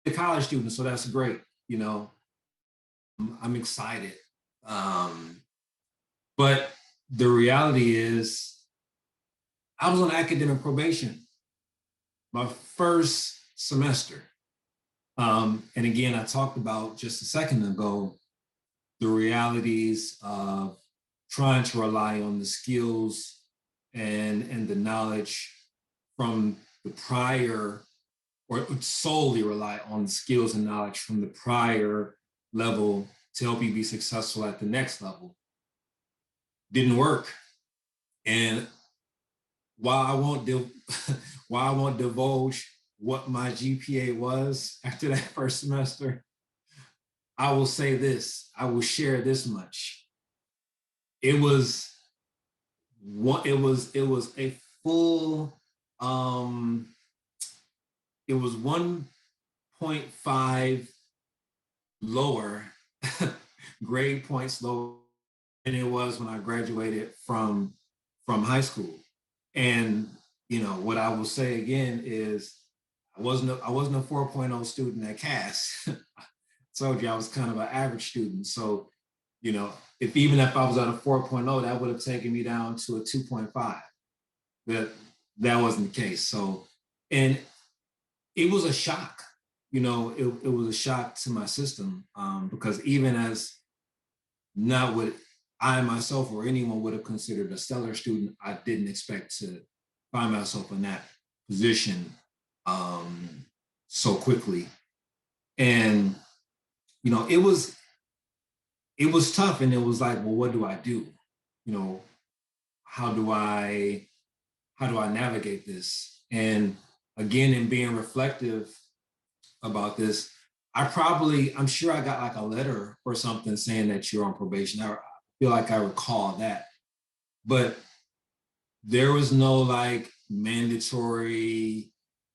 a college student, so that's great, you know, I'm excited. But the reality is I was on academic probation my first semester. And again, I talked about just a second ago, the realities of trying to rely on the skills and the knowledge from the prior, or solely rely on the skills and knowledge from the prior level to help you be successful at the next level. Didn't work. And while I won't divulge what my GPA was after that first semester, I will say this, I will share this much. It was a full, it was 1.5 lower grade points lower than it was when I graduated from high school. And you know what I will say again is I wasn't a 4.0 student at CAS. I told you I was kind of an average student. So, you know, even if I was at a 4.0, that would have taken me down to a 2.5. But that wasn't the case. So, and it was a shock. You know, it was a shock to my system because even as not what I myself or anyone would have considered a stellar student, I didn't expect to find myself in that position so quickly. And, you know, it was tough, and it was like, well, what do I do? You know, how do I navigate this? And again, in being reflective about this, I'm sure I got like a letter or something saying that you're on probation. I feel like I recall that, but there was no like mandatory,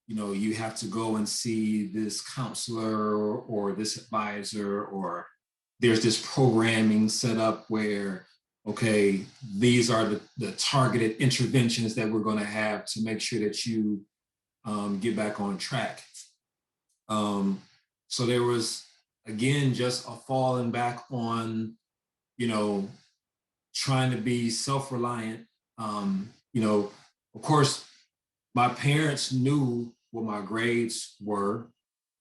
you know, you have to go and see this counselor or this advisor, or there's this programming set up where, okay, these are the targeted interventions that we're going to have to make sure that you get back on track. So there was, again, just a falling back on, you know, trying to be self-reliant. You know, of course, my parents knew what my grades were,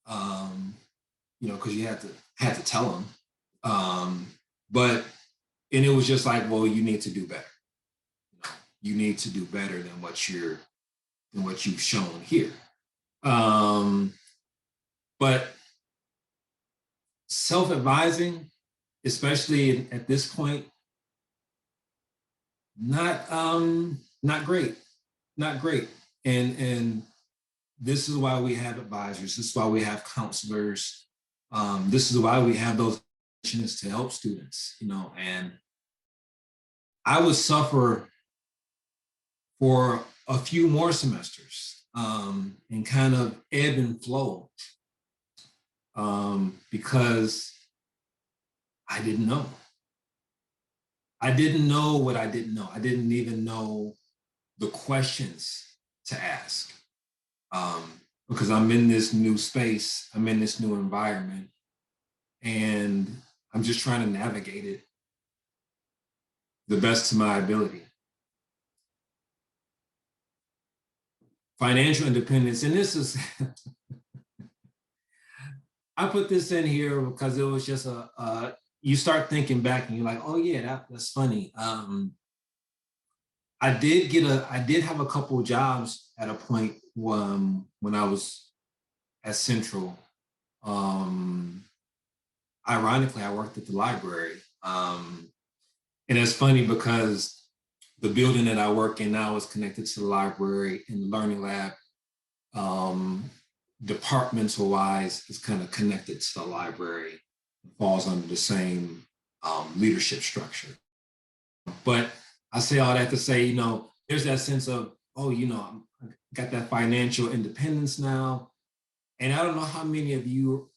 you know, because you had to tell them. And it was just like, well, you need to do better. You need to do better than what you've shown here. But self-advising, especially at this point, not great, not great. And this is why we have advisors. This is why we have counselors. This is why we have those to help students, you know. And I would suffer for a few more semesters and kind of ebb and flow because I didn't know. I didn't know what I didn't know. I didn't even know the questions to ask because I'm in this new space, I'm in this new environment, and I'm just trying to navigate it the best to my ability. Financial independence, and this is, I put this in here because it was just you start thinking back and you're like, oh yeah, that's funny. I did have a couple of jobs at a point when I was at Central. Ironically, I worked at the library. And it's funny because the building that I work in now is connected to the library, and the learning lab, departmental wise, is kind of connected to the library. It falls under the same leadership structure. But I say all that to say, you know, there's that sense of, oh, you know, I got that financial independence now. And I don't know how many of you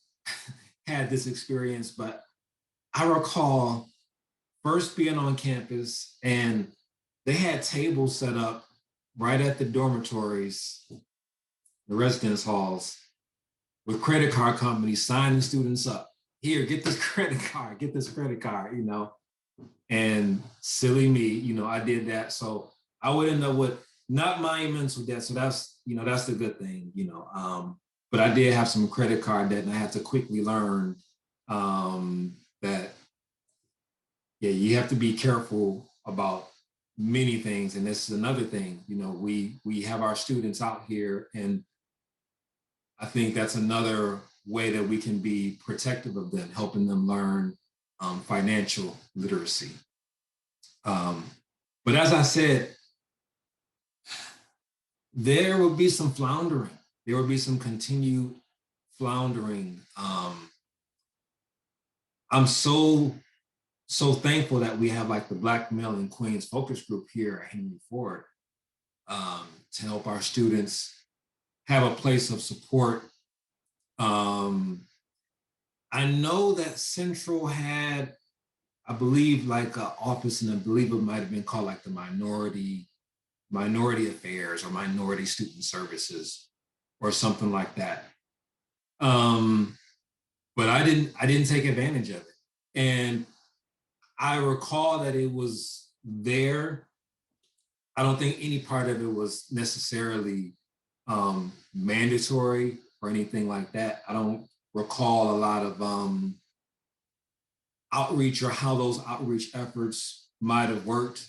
had this experience, but I recall first being on campus and they had tables set up right at the dormitories, the residence halls, with credit card companies signing students up. Here, get this credit card, you know. And silly me, you know, I did that. So I would end up with not monuments with that. So that's, you know, that's the good thing, you know. But I did have some credit card debt, and I had to quickly learn that, yeah, you have to be careful about many things. And this is another thing, you know, we have our students out here, and I think that's another way that we can be protective of them, helping them learn financial literacy. But as I said, there will be some floundering. There will be some continued floundering. I'm so thankful that we have like the Black Male in Queens focus group here at Henry Ford to help our students have a place of support. I know that Central had, I believe, like an office, and I believe it might have been called like the Minority Affairs or Minority Student Services or something like that. But I didn't take advantage of it. And I recall that it was there. I don't think any part of it was necessarily mandatory or anything like that. I don't recall a lot of outreach or how those outreach efforts might have worked.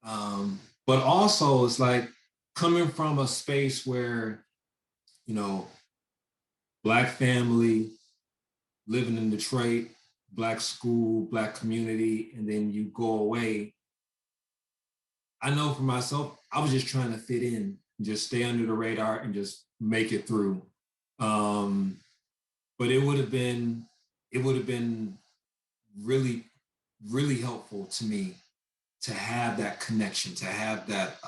But also it's like coming from a space where, you know, Black family, living in Detroit, Black school, Black community, and then you go away. I know for myself, I was just trying to fit in, just stay under the radar and just make it through. But it would have been really, really helpful to me to have that connection, to have that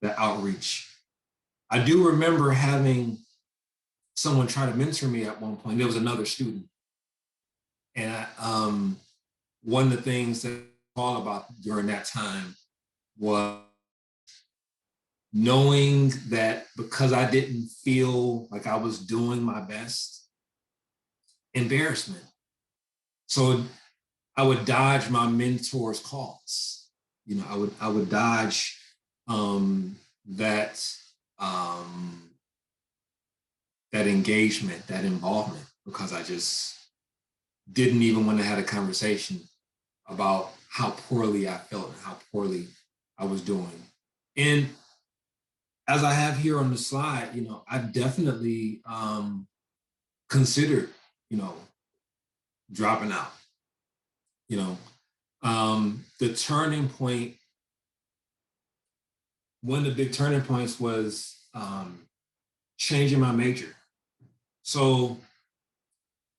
that outreach. I do remember having someone try to mentor me at one point. There was another student. And one of the things that I thought about during that time was knowing that because I didn't feel like I was doing my best, embarrassment. So I would dodge my mentor's calls. You know, I would dodge that engagement, that involvement, because I just didn't even want to have a conversation about how poorly I felt and how poorly I was doing. And as I have here on the slide, you know, I definitely considered, dropping out. The turning point, one of the big turning points was changing my major. So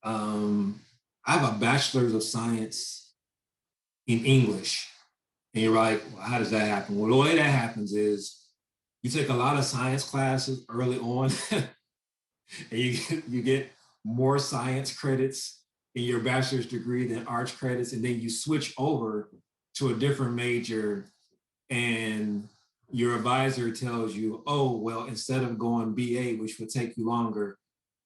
I have a bachelor's of science in English. And you're like, well, how does that happen? Well, the way that happens is you take a lot of science classes early on and you get more science credits in your bachelor's degree than arts credits. And then you switch over to a different major and your advisor tells you, oh, well, instead of going BA, which would take you longer,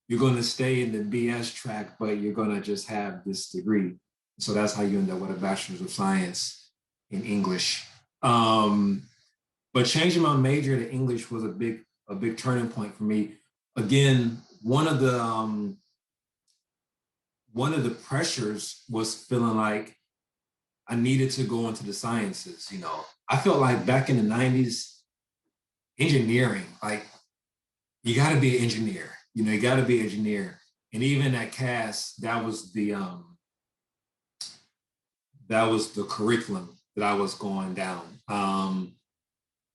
you're going to stay in the BS track, but you're going to just have this degree. So that's how you end up with a bachelor's of science in English. But changing my major to English was a big turning point for me. Again, one of the pressures was feeling like I needed to go into the sciences. I felt like back in the 90s, engineering, like you got to be an engineer. You got to be an engineer. And even at Cass, that was the curriculum that I was going down.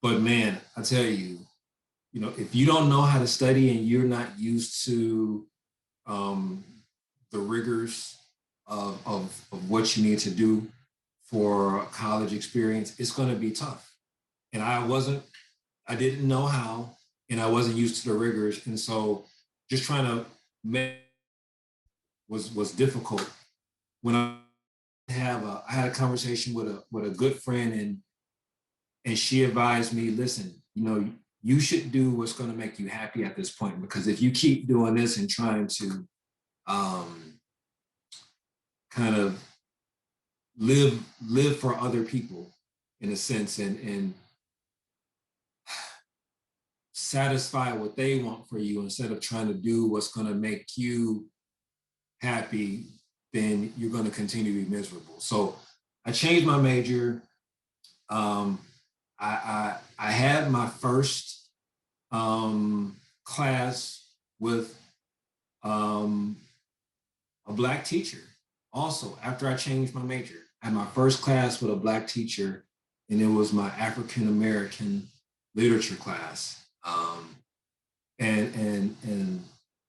But man, I tell you, if you don't know how to study and you're not used to the rigors of what you need to do for a college experience, it's going to be tough. And I didn't know how, and I wasn't used to the rigors. And so just trying to make was difficult. When I had a conversation with a good friend and she advised me, listen, you should do what's going to make you happy at this point, because if you keep doing this and trying to kind of live for other people in a sense and satisfy what they want for you instead of trying to do what's going to make you happy, then you're going to continue to be miserable. So I changed my major. I had my first class with a Black teacher. Also, after I changed my major, I had my first class with a Black teacher, and it was my African American literature class. And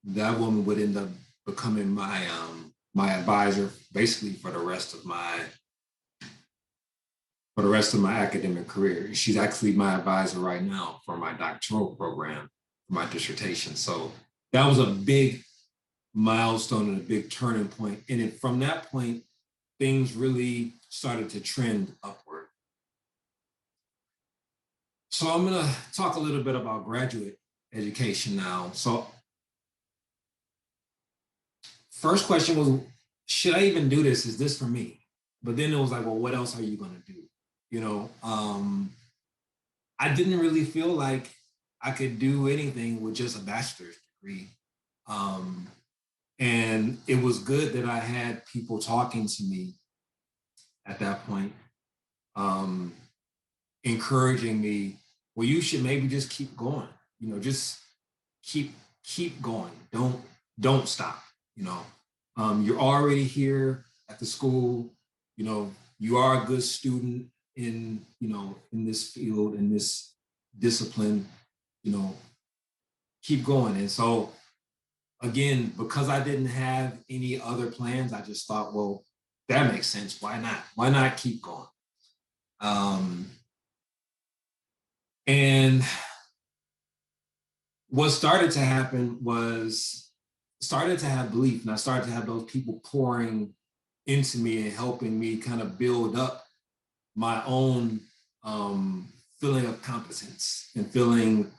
that woman would end up becoming my advisor basically for the rest of my academic career. She's actually my advisor right now for my doctoral program, for my dissertation. So that was a big milestone and a big turning point. And from that point, things really started to trend upward. So I'm going to talk a little bit about graduate education now. So first question was, should I even do this? Is this for me? But then it was like, well, what else are you going to do? I didn't really feel like I could do anything with just a bachelor's degree. And it was good that I had people talking to me at that point, encouraging me, well, you should maybe just keep going, just keep going. Don't stop, you're already here at the school, you are a good student in this field, in this discipline, keep going. And so again, because I didn't have any other plans, I just thought, well, that makes sense. Why not? Why not keep going? And what started to happen was started to have belief, and I started to have those people pouring into me and helping me kind of build up my own feeling of competence and feeling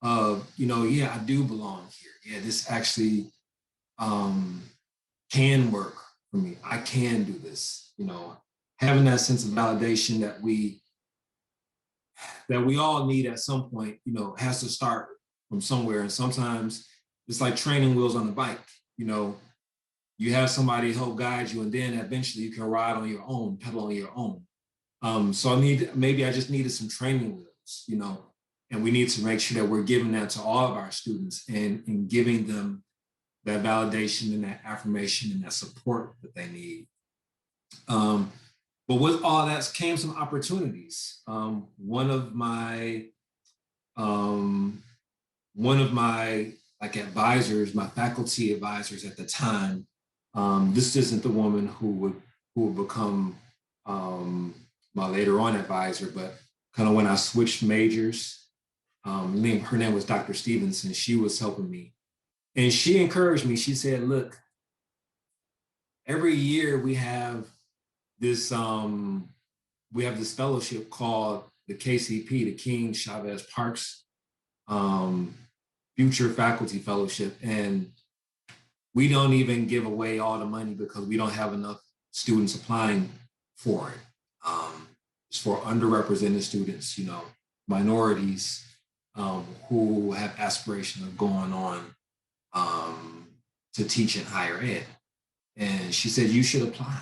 of, yeah, I do belong here. Yeah, this actually can work for me. I can do this, having that sense of validation that we all need at some point, has to start from somewhere. And sometimes it's like training wheels on the bike, you have somebody help guide you, and then eventually you can ride on your own, pedal on your own. So maybe I just needed some training wheels, and we need to make sure that we're giving that to all of our students and giving them that validation and that affirmation and that support that they need. But with all that came some opportunities. One of my like advisors, my faculty advisors at the time, this isn't the woman who would become my later on advisor, but kind of when I switched majors, her name was Dr. Stevenson. She was helping me. And she encouraged me. She said, look, every year we have this fellowship called the KCP, the King Chavez Parks Future Faculty Fellowship. And we don't even give away all the money because we don't have enough students applying for it. It's for underrepresented students, you know, minorities who have aspiration of going on to teach in higher ed. And she said, you should apply.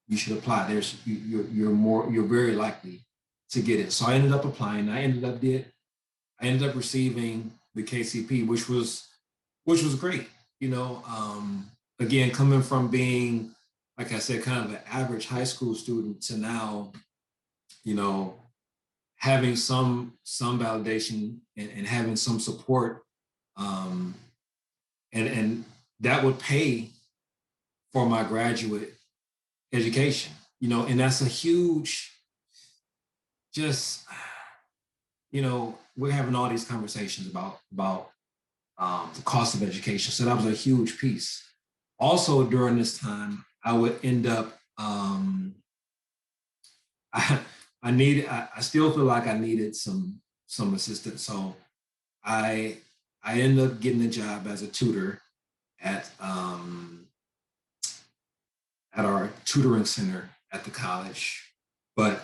You should apply. You're very likely to get it. So I ended up applying. I ended up receiving the KCP, which was great. You know, again, coming from being, like I said, kind of an average high school student to now, you know, having some validation and having some support, and that would pay for my graduate education, you know, and that's a huge, just, you know, we're having all these conversations about the cost of education. So that was a huge piece. Also during this time, I would end up, I still feel like I needed some assistance. So I ended up getting a job as a tutor at our tutoring center at the college, but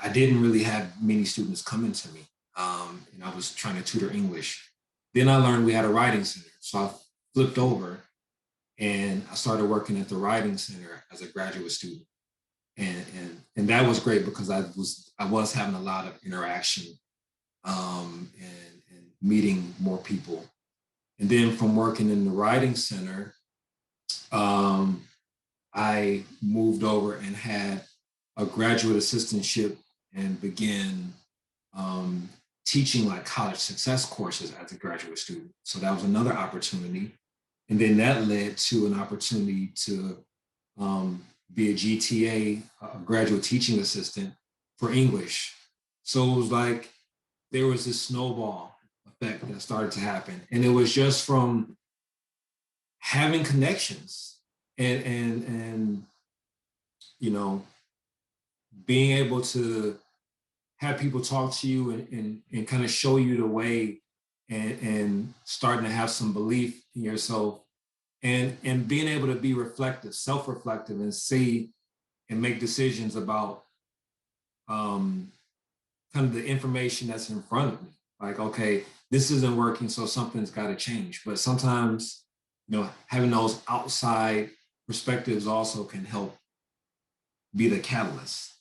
I didn't really have many students coming to me. And I was trying to tutor English. Then I learned we had a writing center. So I flipped over and I started working at the writing center as a graduate student. And that was great because I was having a lot of interaction and meeting more people. And then from working in the writing center, I moved over and had a graduate assistantship and began teaching like college success courses as a graduate student. So that was another opportunity. And then that led to an opportunity to be a GTA, a graduate teaching assistant for English. So it was like, there was this snowball effect that started to happen. And it was just from having connections and you know, being able to have people talk to you and kind of show you the way and starting to have some belief in yourself and being able to be reflective, self-reflective and see and make decisions about kind of the information that's in front of me. Like, okay, this isn't working, so something's got to change. But sometimes, you know, having those outside perspectives also can help be the catalyst.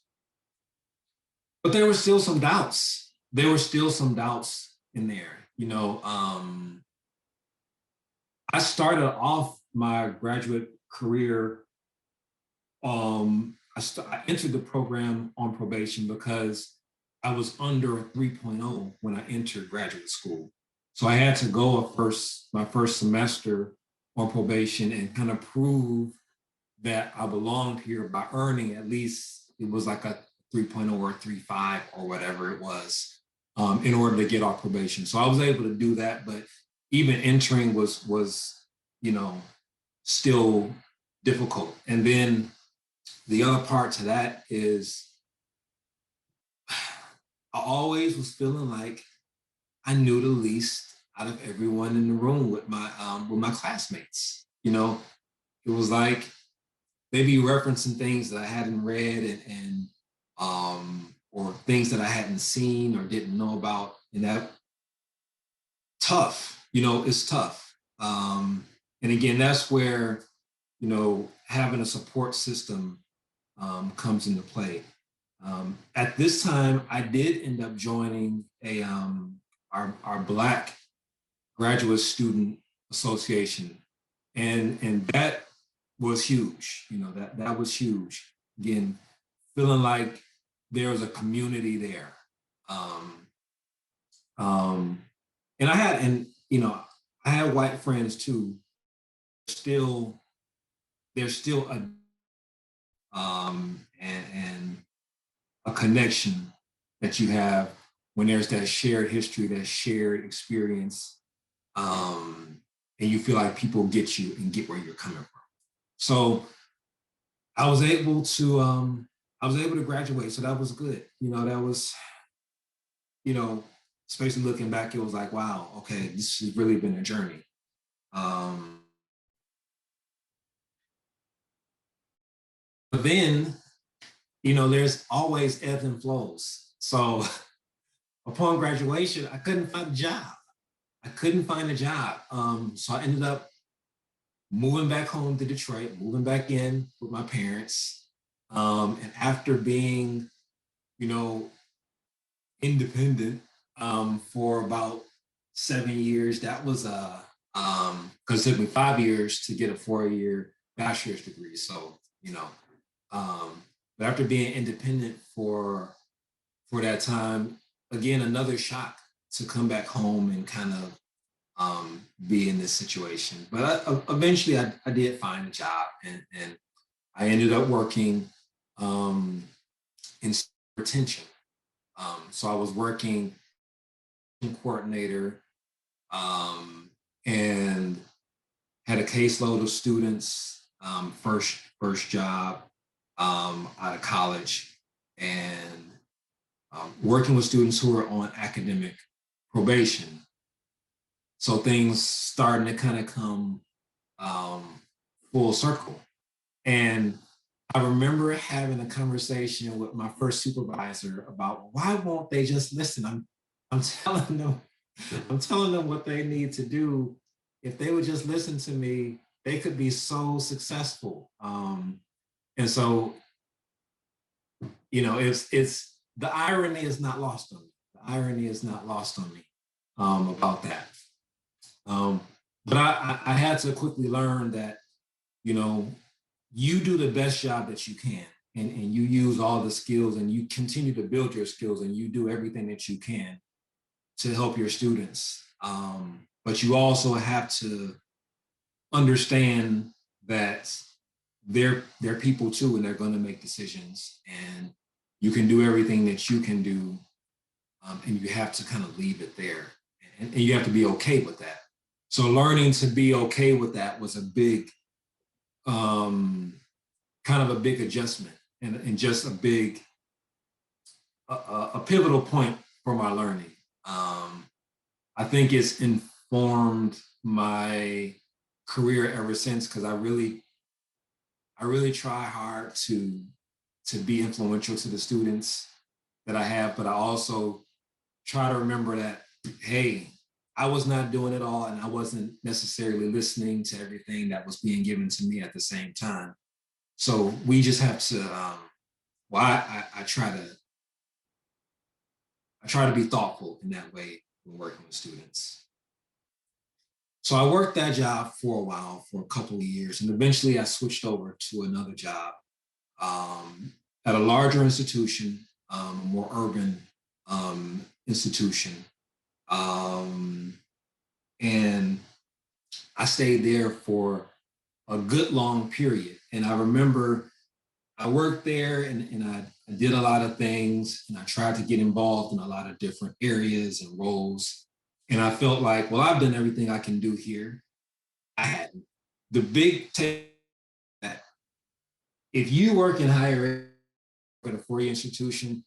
But there were still some doubts. There were still some doubts in there. You know, I started off my graduate career. I entered the program on probation because I was under a 3.0 when I entered graduate school. So I had to go my first semester on probation and kind of prove that I belonged here by earning at least, it was like a 3.0 or 3.5 or whatever it was, in order to get off probation. So I was able to do that, but even entering was you know, still difficult. And then the other part to that is I always was feeling like I knew the least out of everyone in the room with my classmates. You know, it was like they'd be referencing things that I hadn't read and or things that I hadn't seen or didn't know about. And that tough, you know, it's tough. And again, that's where, you know, having a support system comes into play. At this time, I did end up joining our Black graduate student association. And that was huge, that was huge. Again, feeling like there was a community there. And I had white friends too. There's still and a connection that you have when there's that shared history, that shared experience, and you feel like people get you and get where you're coming from. So I was able to graduate, so that was good. That was, especially looking back, it was like, wow, okay, this has really been a journey. But then, there's always ebbs and flows. So upon graduation, I couldn't find a job. So I ended up moving back home to Detroit, moving back in with my parents. And after being, independent for about 7 years, that was because it took me 5 years to get a 4-year bachelor's degree. So, but after being independent for that time, again, another shock to come back home and kind of be in this situation. But eventually I did find a job, and I ended up working in retention. So I was working coordinator and had a caseload of students, first job out of college, and working with students who were on academic probation. So things starting to kind of come full circle. And I remember having a conversation with my first supervisor about why won't they just listen? I'm telling them what they need to do. If they would just listen to me, they could be so successful. And so, it's the irony is not lost on me. The irony is not lost on me about that. But I had to quickly learn that, you do the best job that you can, and you use all the skills, and you continue to build your skills, and you do everything that you can to help your students. But you also have to understand that they're people too, and they're going to make decisions, and you can do everything that you can do, and you have to kind of leave it there, and you have to be okay with that. So learning to be okay with that was a big, kind of a big adjustment, and just a big, a pivotal point for my learning. I think it's informed my career ever since, because I really try hard to be influential to the students that I have, but I also try to remember that, hey, I was not doing it all, and I wasn't necessarily listening to everything that was being given to me at the same time. So we just have to, I try to be thoughtful in that way when working with students. So I worked that job for a while, for a couple of years, and eventually I switched over to another job at a larger institution, a more urban institution. And I stayed there for a good long period. And I remember I worked there, and I did a lot of things, and I tried to get involved in a lot of different areas and roles. And I felt like, well, I've done everything I can do here. I hadn't. The big take that if you work in higher ed at a 4-year institution,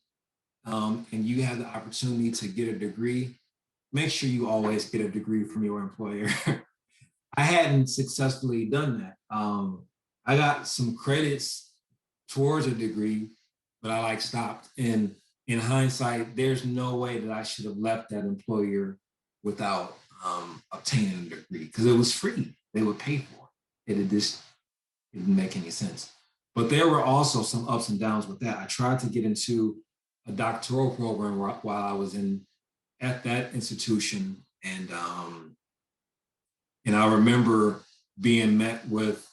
and you have the opportunity to get a degree, make sure you always get a degree from your employer. I hadn't successfully done that. I got some credits towards a degree, but I stopped. And in hindsight, there's no way that I should have left that employer without obtaining a degree, because it was free. They would pay for it. It didn't make any sense. But there were also some ups and downs with that. I tried to get into a doctoral program while I was at that institution, and And I remember being met with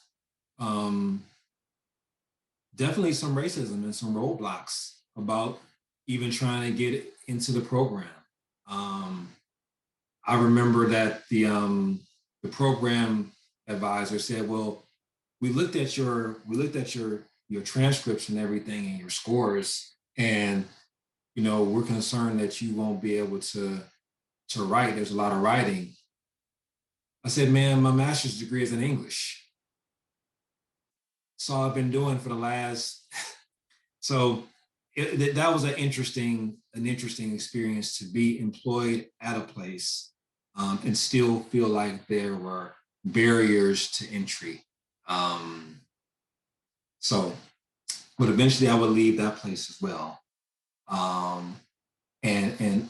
definitely some racism and some roadblocks about even trying to get into the program. I remember that the program advisor said, "Well, we looked at your transcripts and everything and your scores, and we're concerned that you won't be able to write. There's a lot of writing." I said, "Man, my master's degree is in English. That's all I've been doing for the last." So that was an interesting experience, to be employed at a place and still feel like there were barriers to entry. But eventually I would leave that place as well. And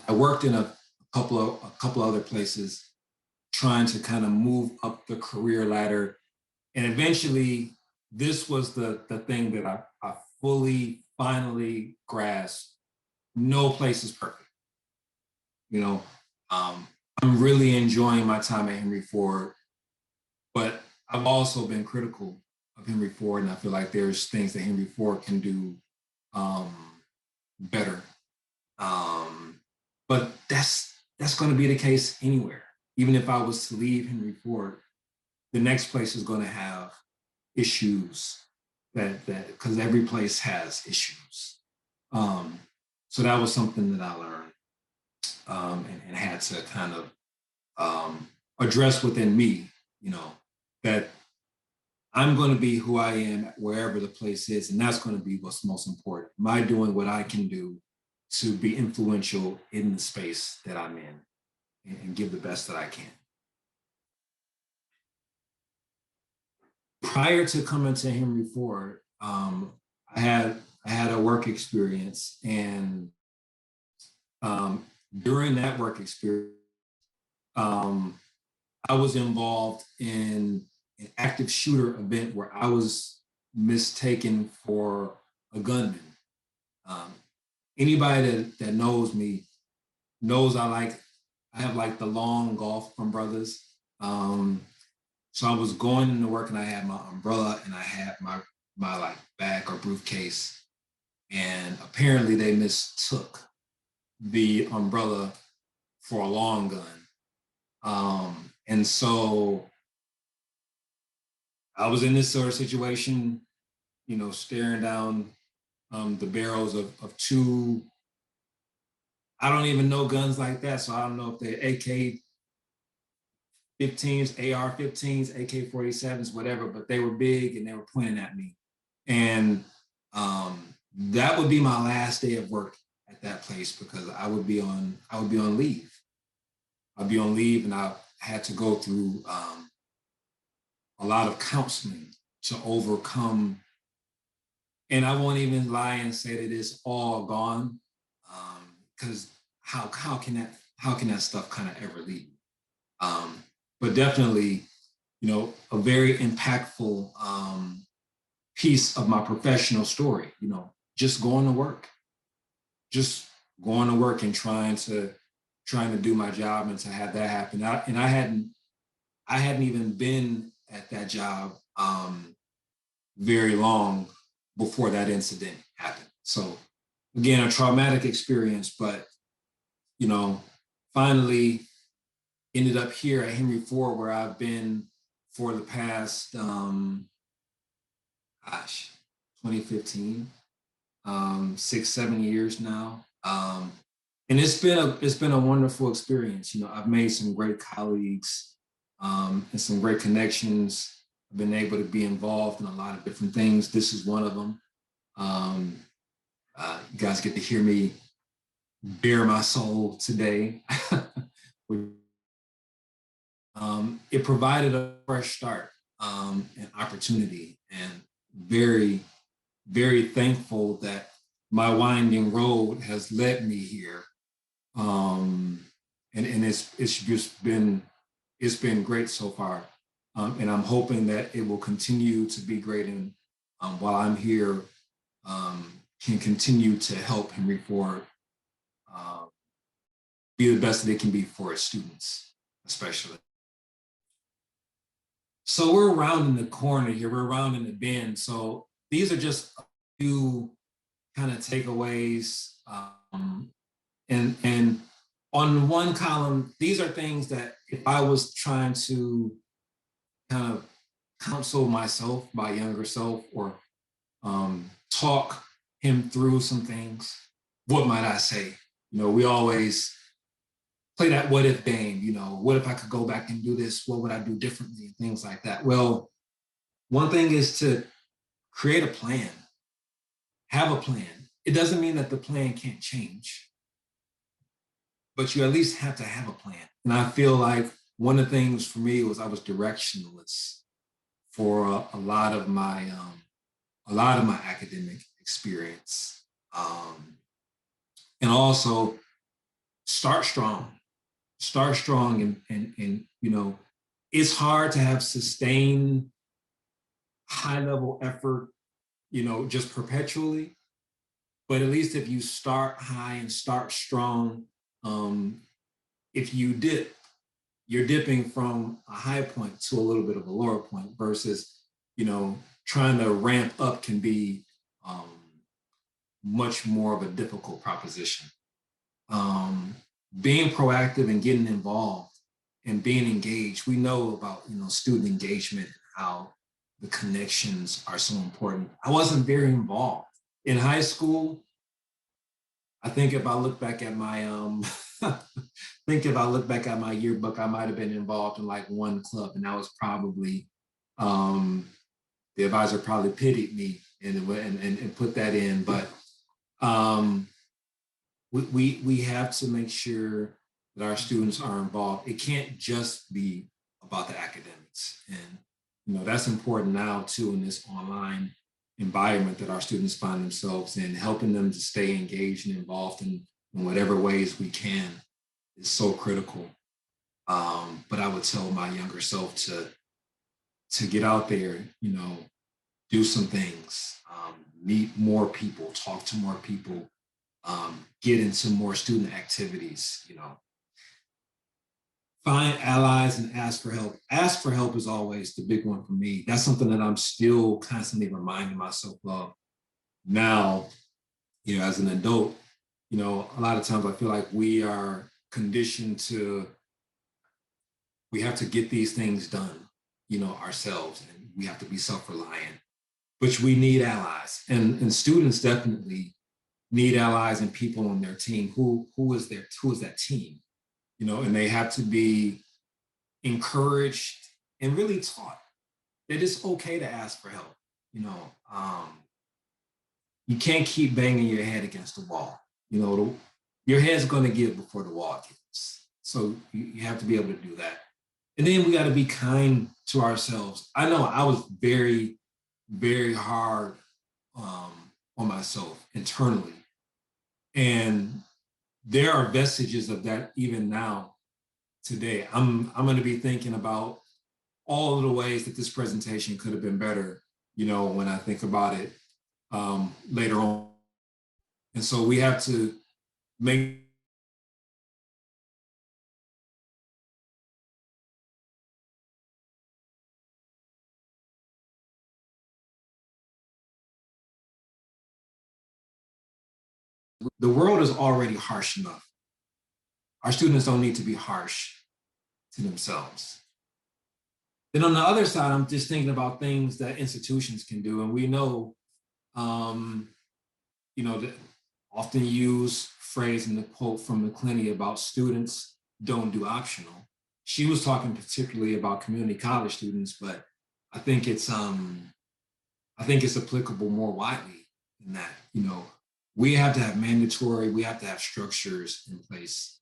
I worked in a couple other places, trying to kind of move up the career ladder. And eventually this was the thing that I finally grasped. No place is perfect. I'm really enjoying my time at Henry Ford, but I've also been critical of Henry Ford, and I feel like there's things that Henry Ford can do better. But that's going to be the case anywhere. Even if I was to leave Henry Ford, the next place is going to have issues that because every place has issues. So that was something that I learned and had to kind of address within me, that I'm going to be who I am wherever the place is, and that's going to be what's most important. Am I doing what I can do to be influential in the space that I'm in and give the best that I can? Prior to coming to Henry Ford, I had a work experience, and during that work experience, I was involved in an active shooter event where I was mistaken for a gunman. Anybody that knows me knows I have like the long golf from Brothers. So I was going into work, and I had my umbrella and I had my like bag or briefcase, and apparently they mistook the umbrella for a long gun. And so I was in this sort of situation, staring down the barrels of two, I don't even know guns like that. So I don't know if they're AK-15s, AR-15s, AK-47s, whatever, but they were big and they were pointing at me. And that would be my last day of work at that place, because I would be on leave. I'd be on leave, and I had to go through a lot of counseling to overcome. And I won't even lie and say that it's all gone, because how can that stuff kind of ever leave? But definitely, a very impactful piece of my professional story. Just going to work and trying to do my job and to have that happen. I hadn't even been at that job very long before that incident happened. So again, a traumatic experience, but finally ended up here at Henry Ford, where I've been for the past 2015, 6-7 years now. And it's been a wonderful experience. I've made some great colleagues and some great connections. I've been able to be involved in a lot of different things. This is one of them. You guys get to hear me bare my soul today. It provided a fresh start, an opportunity, and very, very thankful that my winding road has led me here. And it's just been great so far. And I'm hoping that it will continue to be great. And while I'm here, can continue to help Henry Ford be the best that it can be for its students, especially. So we're rounding the corner here, we're rounding the bend. So these are just a few kind of takeaways. And on one column, these are things that if I was trying to kind of counsel myself, my younger self, or talk him through some things, what might I say? You know, we always play that what if game, you know, what if I could go back and do this? What would I do differently? And things like that. Well, one thing is to create a plan, have a plan. It doesn't mean that the plan can't change, but you at least have to have a plan. And I feel like one of the things for me was I was directionless for a lot of my academic experience. And also start strong and you know, it's hard to have sustained high level effort, you know, just perpetually. But at least if you start high and start strong, if you dip, you're dipping from a high point to a little bit of a lower point versus, you know, trying to ramp up can be much more of a difficult proposition. Being proactive and getting involved and being engaged, we know about, you know, student engagement and how the connections are so important. I wasn't very involved. In high school, I think if I look back at my yearbook, I might have been involved in like one club, and that was probably the advisor probably pitied me and put that in. But we have to make sure that our students are involved. It can't just be about the academics, and you know that's important now too in this online environment that our students find themselves in. Helping them to stay engaged and involved in whatever ways we can is so critical. But I would tell my younger self to get out there, you know, do some things, meet more people, talk to more people, get into more student activities, you know. Find allies and ask for help. Ask for help is always the big one for me. That's something that I'm still constantly reminding myself of now, you know, as an adult. You know, a lot of times I feel like we are conditioned to, we have to get these things done, you know, ourselves, and we have to be self-reliant, which we need allies. And students definitely need allies and people on their team. Who is that team? You know, and they have to be encouraged and really taught that it's okay to ask for help. You know, you can't keep banging your head against the wall. You know, your head's going to give before the wall gives. So you have to be able to do that. And then we got to be kind to ourselves. I know I was very, very hard on myself internally. And there are vestiges of that even now today. I'm going to be thinking about all of the ways that this presentation could have been better, you know, when I think about it later on. And so we have to make the world is already harsh enough. Our students don't need to be harsh to themselves. Then on the other side, I'm just thinking about things that institutions can do. And we know, you know, the often used phrase in the quote from McClenny about students don't do optional. She was talking particularly about community college students, but I think it's applicable more widely than that. You know, we have to have mandatory, we have to have structures in place.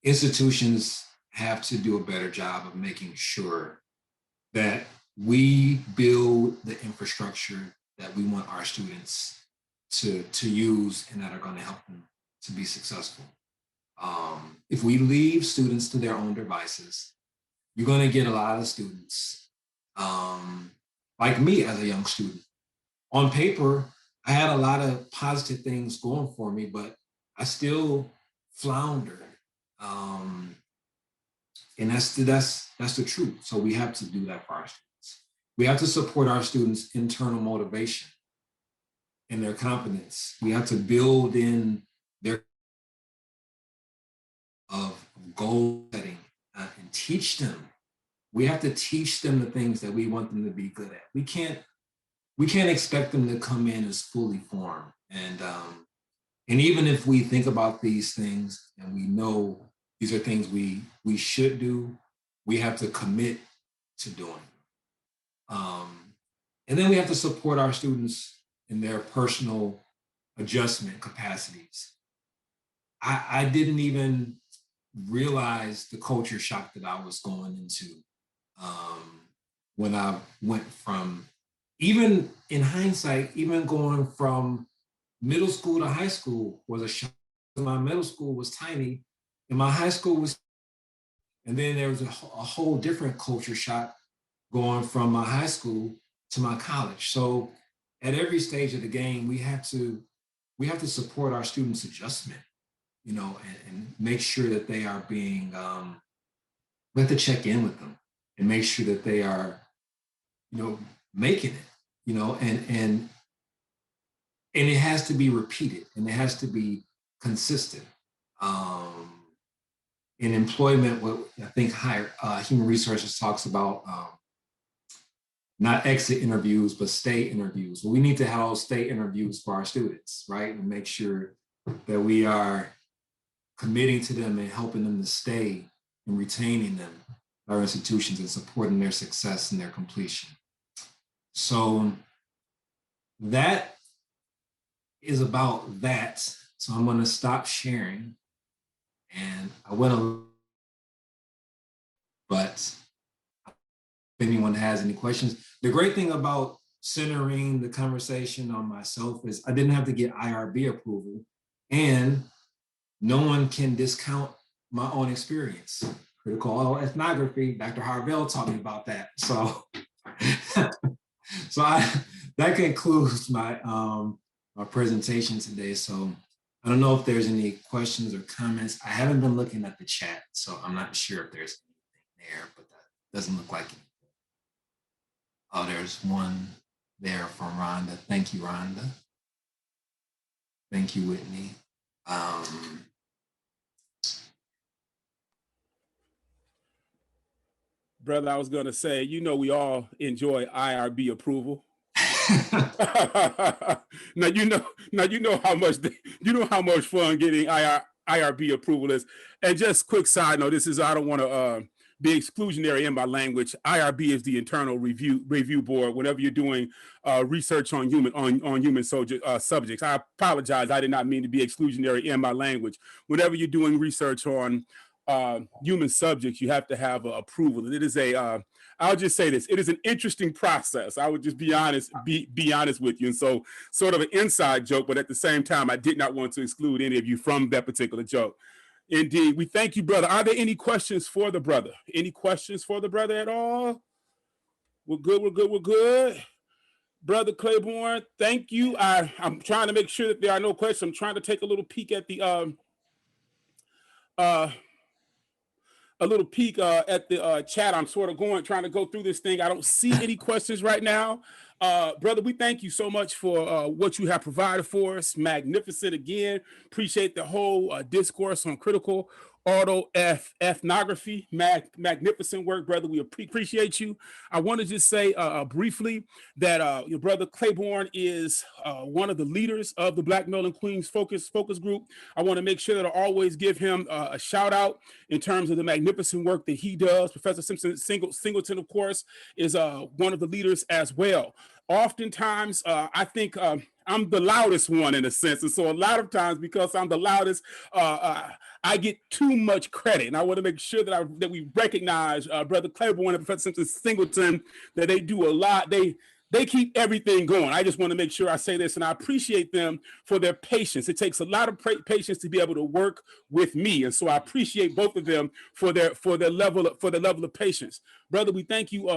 Institutions have to do a better job of making sure that we build the infrastructure that we want our students to use and that are going to help them to be successful. If we leave students to their own devices, you're going to get a lot of students like me as a young student. On paper, I had a lot of positive things going for me, but I still floundered And that's the truth. So we have to do that for our students. We have to support our students' internal motivation and their confidence. We have to build in their of goal setting and teach them. We have to teach them the things that we want them to be good at. We can't expect them to come in as fully formed. And even if we think about these things and we know these are things we should do, we have to commit to doing. And then we have to support our students in their personal adjustment capacities. I didn't even realize the culture shock that I was going into when I went from, even in hindsight, even going from middle school to high school was a shock. My middle school was tiny and my high school was, and then there was a whole different culture shock going from my high school to my college. So at every stage of the game, we have to support our students' adjustment, you know, and make sure that they are being, we have to check in with them and make sure that they are, you know, making it, you know, and it has to be repeated and it has to be consistent. In employment, what I think human resources talks about, not exit interviews, but stay interviews. Well, we need to have stay interviews for our students, right? And make sure that we are committing to them and helping them to stay and retaining them at our institutions and supporting their success and their completion. So that is about that. So I'm going to stop sharing. And I went a, but if anyone has any questions, the great thing about centering the conversation on myself is I didn't have to get IRB approval, and no one can discount my own experience. Critical ethnography, Dr. Harvell taught me about that. So, that concludes my my presentation today. So I don't know if there's any questions or comments. I haven't been looking at the chat, so I'm not sure if there's anything there, but that doesn't look like anything. Oh, there's one there from Rhonda. Thank you, Rhonda. Thank you, Whitney. Brother, I was going to say, you know, we all enjoy IRB approval. Now you know how much fun getting IRB approval is. And just quick side note, I don't want to be exclusionary in my language. IRB is the internal review board. Whenever you're doing research on human subjects, I apologize. I did not mean to be exclusionary in my language. Whenever you're doing research on human subjects, you have to have approval. And it is I'll just say this, it is an interesting process. I would just be honest with you. And so sort of an inside joke, but at the same time, I did not want to exclude any of you from that particular joke. Indeed, we thank you, brother. Are there any questions for the brother? Any questions for the brother at all? We're good. Brother Claybourne, thank you. I'm trying to make sure that there are no questions. I'm trying to take a little peek at the chat. I'm sort of trying to go through this thing. I don't see any questions right now. Brother, we thank you so much for what you have provided for us. Magnificent again. Appreciate the whole discourse on critical ethnography. Magnificent work, brother. We appreciate you. I want to just say briefly that your brother Claybourne is one of the leaders of the Black Male and Queens focus group. I want to make sure that I always give him a shout out in terms of the magnificent work that he does. Professor Simpson-Singleton, of course, is one of the leaders as well. Oftentimes, I think I'm the loudest one in a sense. And so a lot of times, because I'm the loudest, I get too much credit. And I want to make sure that we recognize Brother Claybourne and Professor Simpson-Singleton, that they do a lot. They keep everything going. I just want to make sure I say this, and I appreciate them for their patience. It takes a lot of patience to be able to work with me. And so I appreciate both of them for their level of patience. Brother, we thank you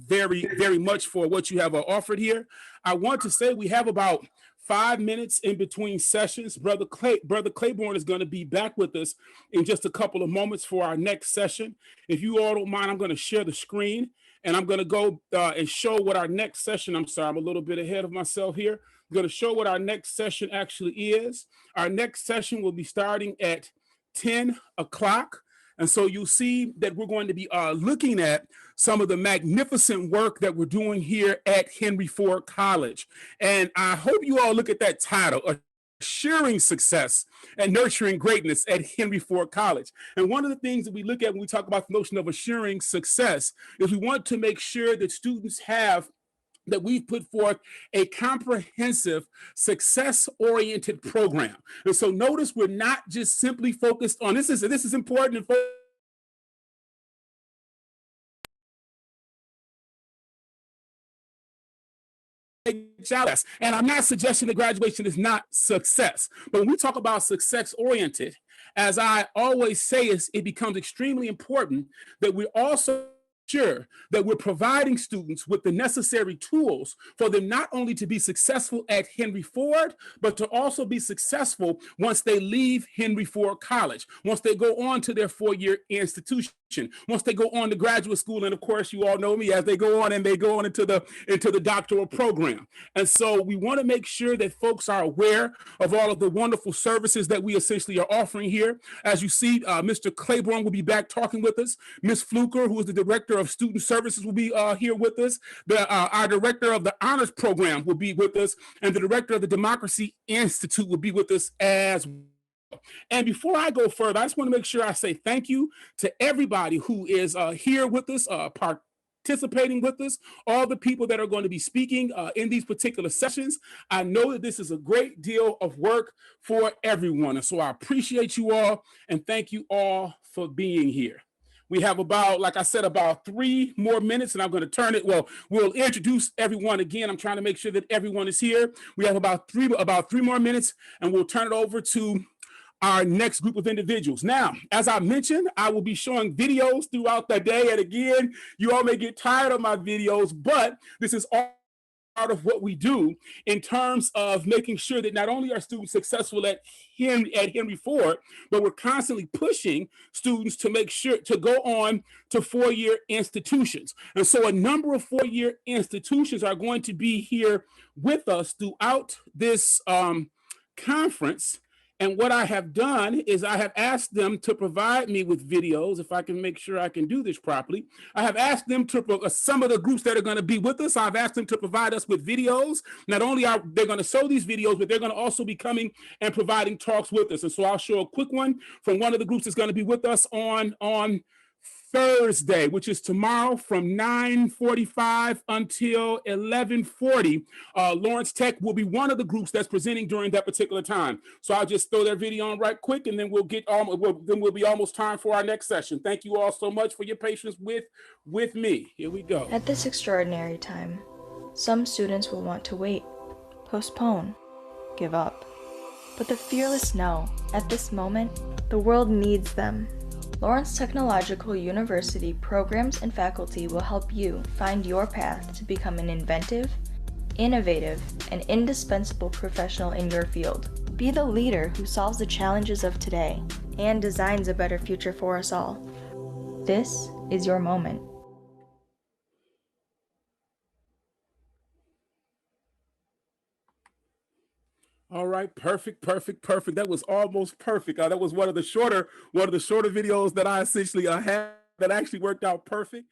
very, very much for what you have offered here. I want to say we have about 5 minutes in between sessions. Brother Claybourne is going to be back with us in just a couple of moments for our next session. If you all don't mind, I'm going to share the screen and I'm going to go and show what our next session, I'm sorry, I'm a little bit ahead of myself here. I'm going to show what our next session actually is. Our next session will be starting at 10 o'clock. And so you'll see that we're going to be looking at some of the magnificent work that we're doing here at Henry Ford College. And I hope you all look at that title, Assuring Success and Nurturing Greatness at Henry Ford College. And one of the things that we look at when we talk about the notion of assuring success is we want to make sure that students have that we've put forth a comprehensive, success-oriented program. And so notice we're not just simply focused on, this is important, and I'm not suggesting that graduation is not success, but when we talk about success-oriented, as I always say, it becomes extremely important that we also sure that we're providing students with the necessary tools for them not only to be successful at Henry Ford, but to also be successful once they leave Henry Ford College, once they go on to their four-year institution, once they go on to graduate school, and of course you all know me, as they go on into the doctoral program. And so we want to make sure that folks are aware of all of the wonderful services that we essentially are offering here. As you see, Mr. Claybourne will be back talking with us. Ms. Fluker, who is the director of student services, will be here with us. Our director of the honors program will be with us, and the director of the Democracy Institute will be with us as well. And before I go further, I just want to make sure I say thank you to everybody who is here with us, participating with us, all the people that are going to be speaking in these particular sessions. I know that this is a great deal of work for everyone. And so I appreciate you all and thank you all for being here. We have about, like I said, about 3 more minutes, and I'm going to turn it. Well, we'll introduce everyone again. I'm trying to make sure that everyone is here. We have about three more minutes, and we'll turn it over to our next group of individuals. Now, as I mentioned, I will be showing videos throughout the day. And again, you all may get tired of my videos, but this is all part of what we do in terms of making sure that not only are students successful at Henry Ford, but we're constantly pushing students to make sure to go on to four-year institutions. And so a number of four-year institutions are going to be here with us throughout this conference. And what I have done is I have asked them to provide me with videos, if I can make sure I can do this properly. I have asked them to, some of the groups that are going to be with us, I've asked them to provide us with videos. Not only are they going to show these videos, but they're going to also be coming and providing talks with us. And so I'll show a quick one from one of the groups that's going to be with us on Thursday, which is tomorrow from 9:45 until 11:40. Lawrence Tech will be one of the groups that's presenting during that particular time. So I'll just throw their video on right quick, and then we'll be almost time for our next session. Thank you all so much for your patience with me. Here we go. At this extraordinary time, some students will want to wait, postpone, give up. But the fearless know, at this moment, the world needs them. Lawrence Technological University programs and faculty will help you find your path to become an inventive, innovative, and indispensable professional in your field. Be the leader who solves the challenges of today and designs a better future for us all. This is your moment. All right, perfect. That was almost perfect. That was one of the shorter videos that I essentially had that actually worked out perfect.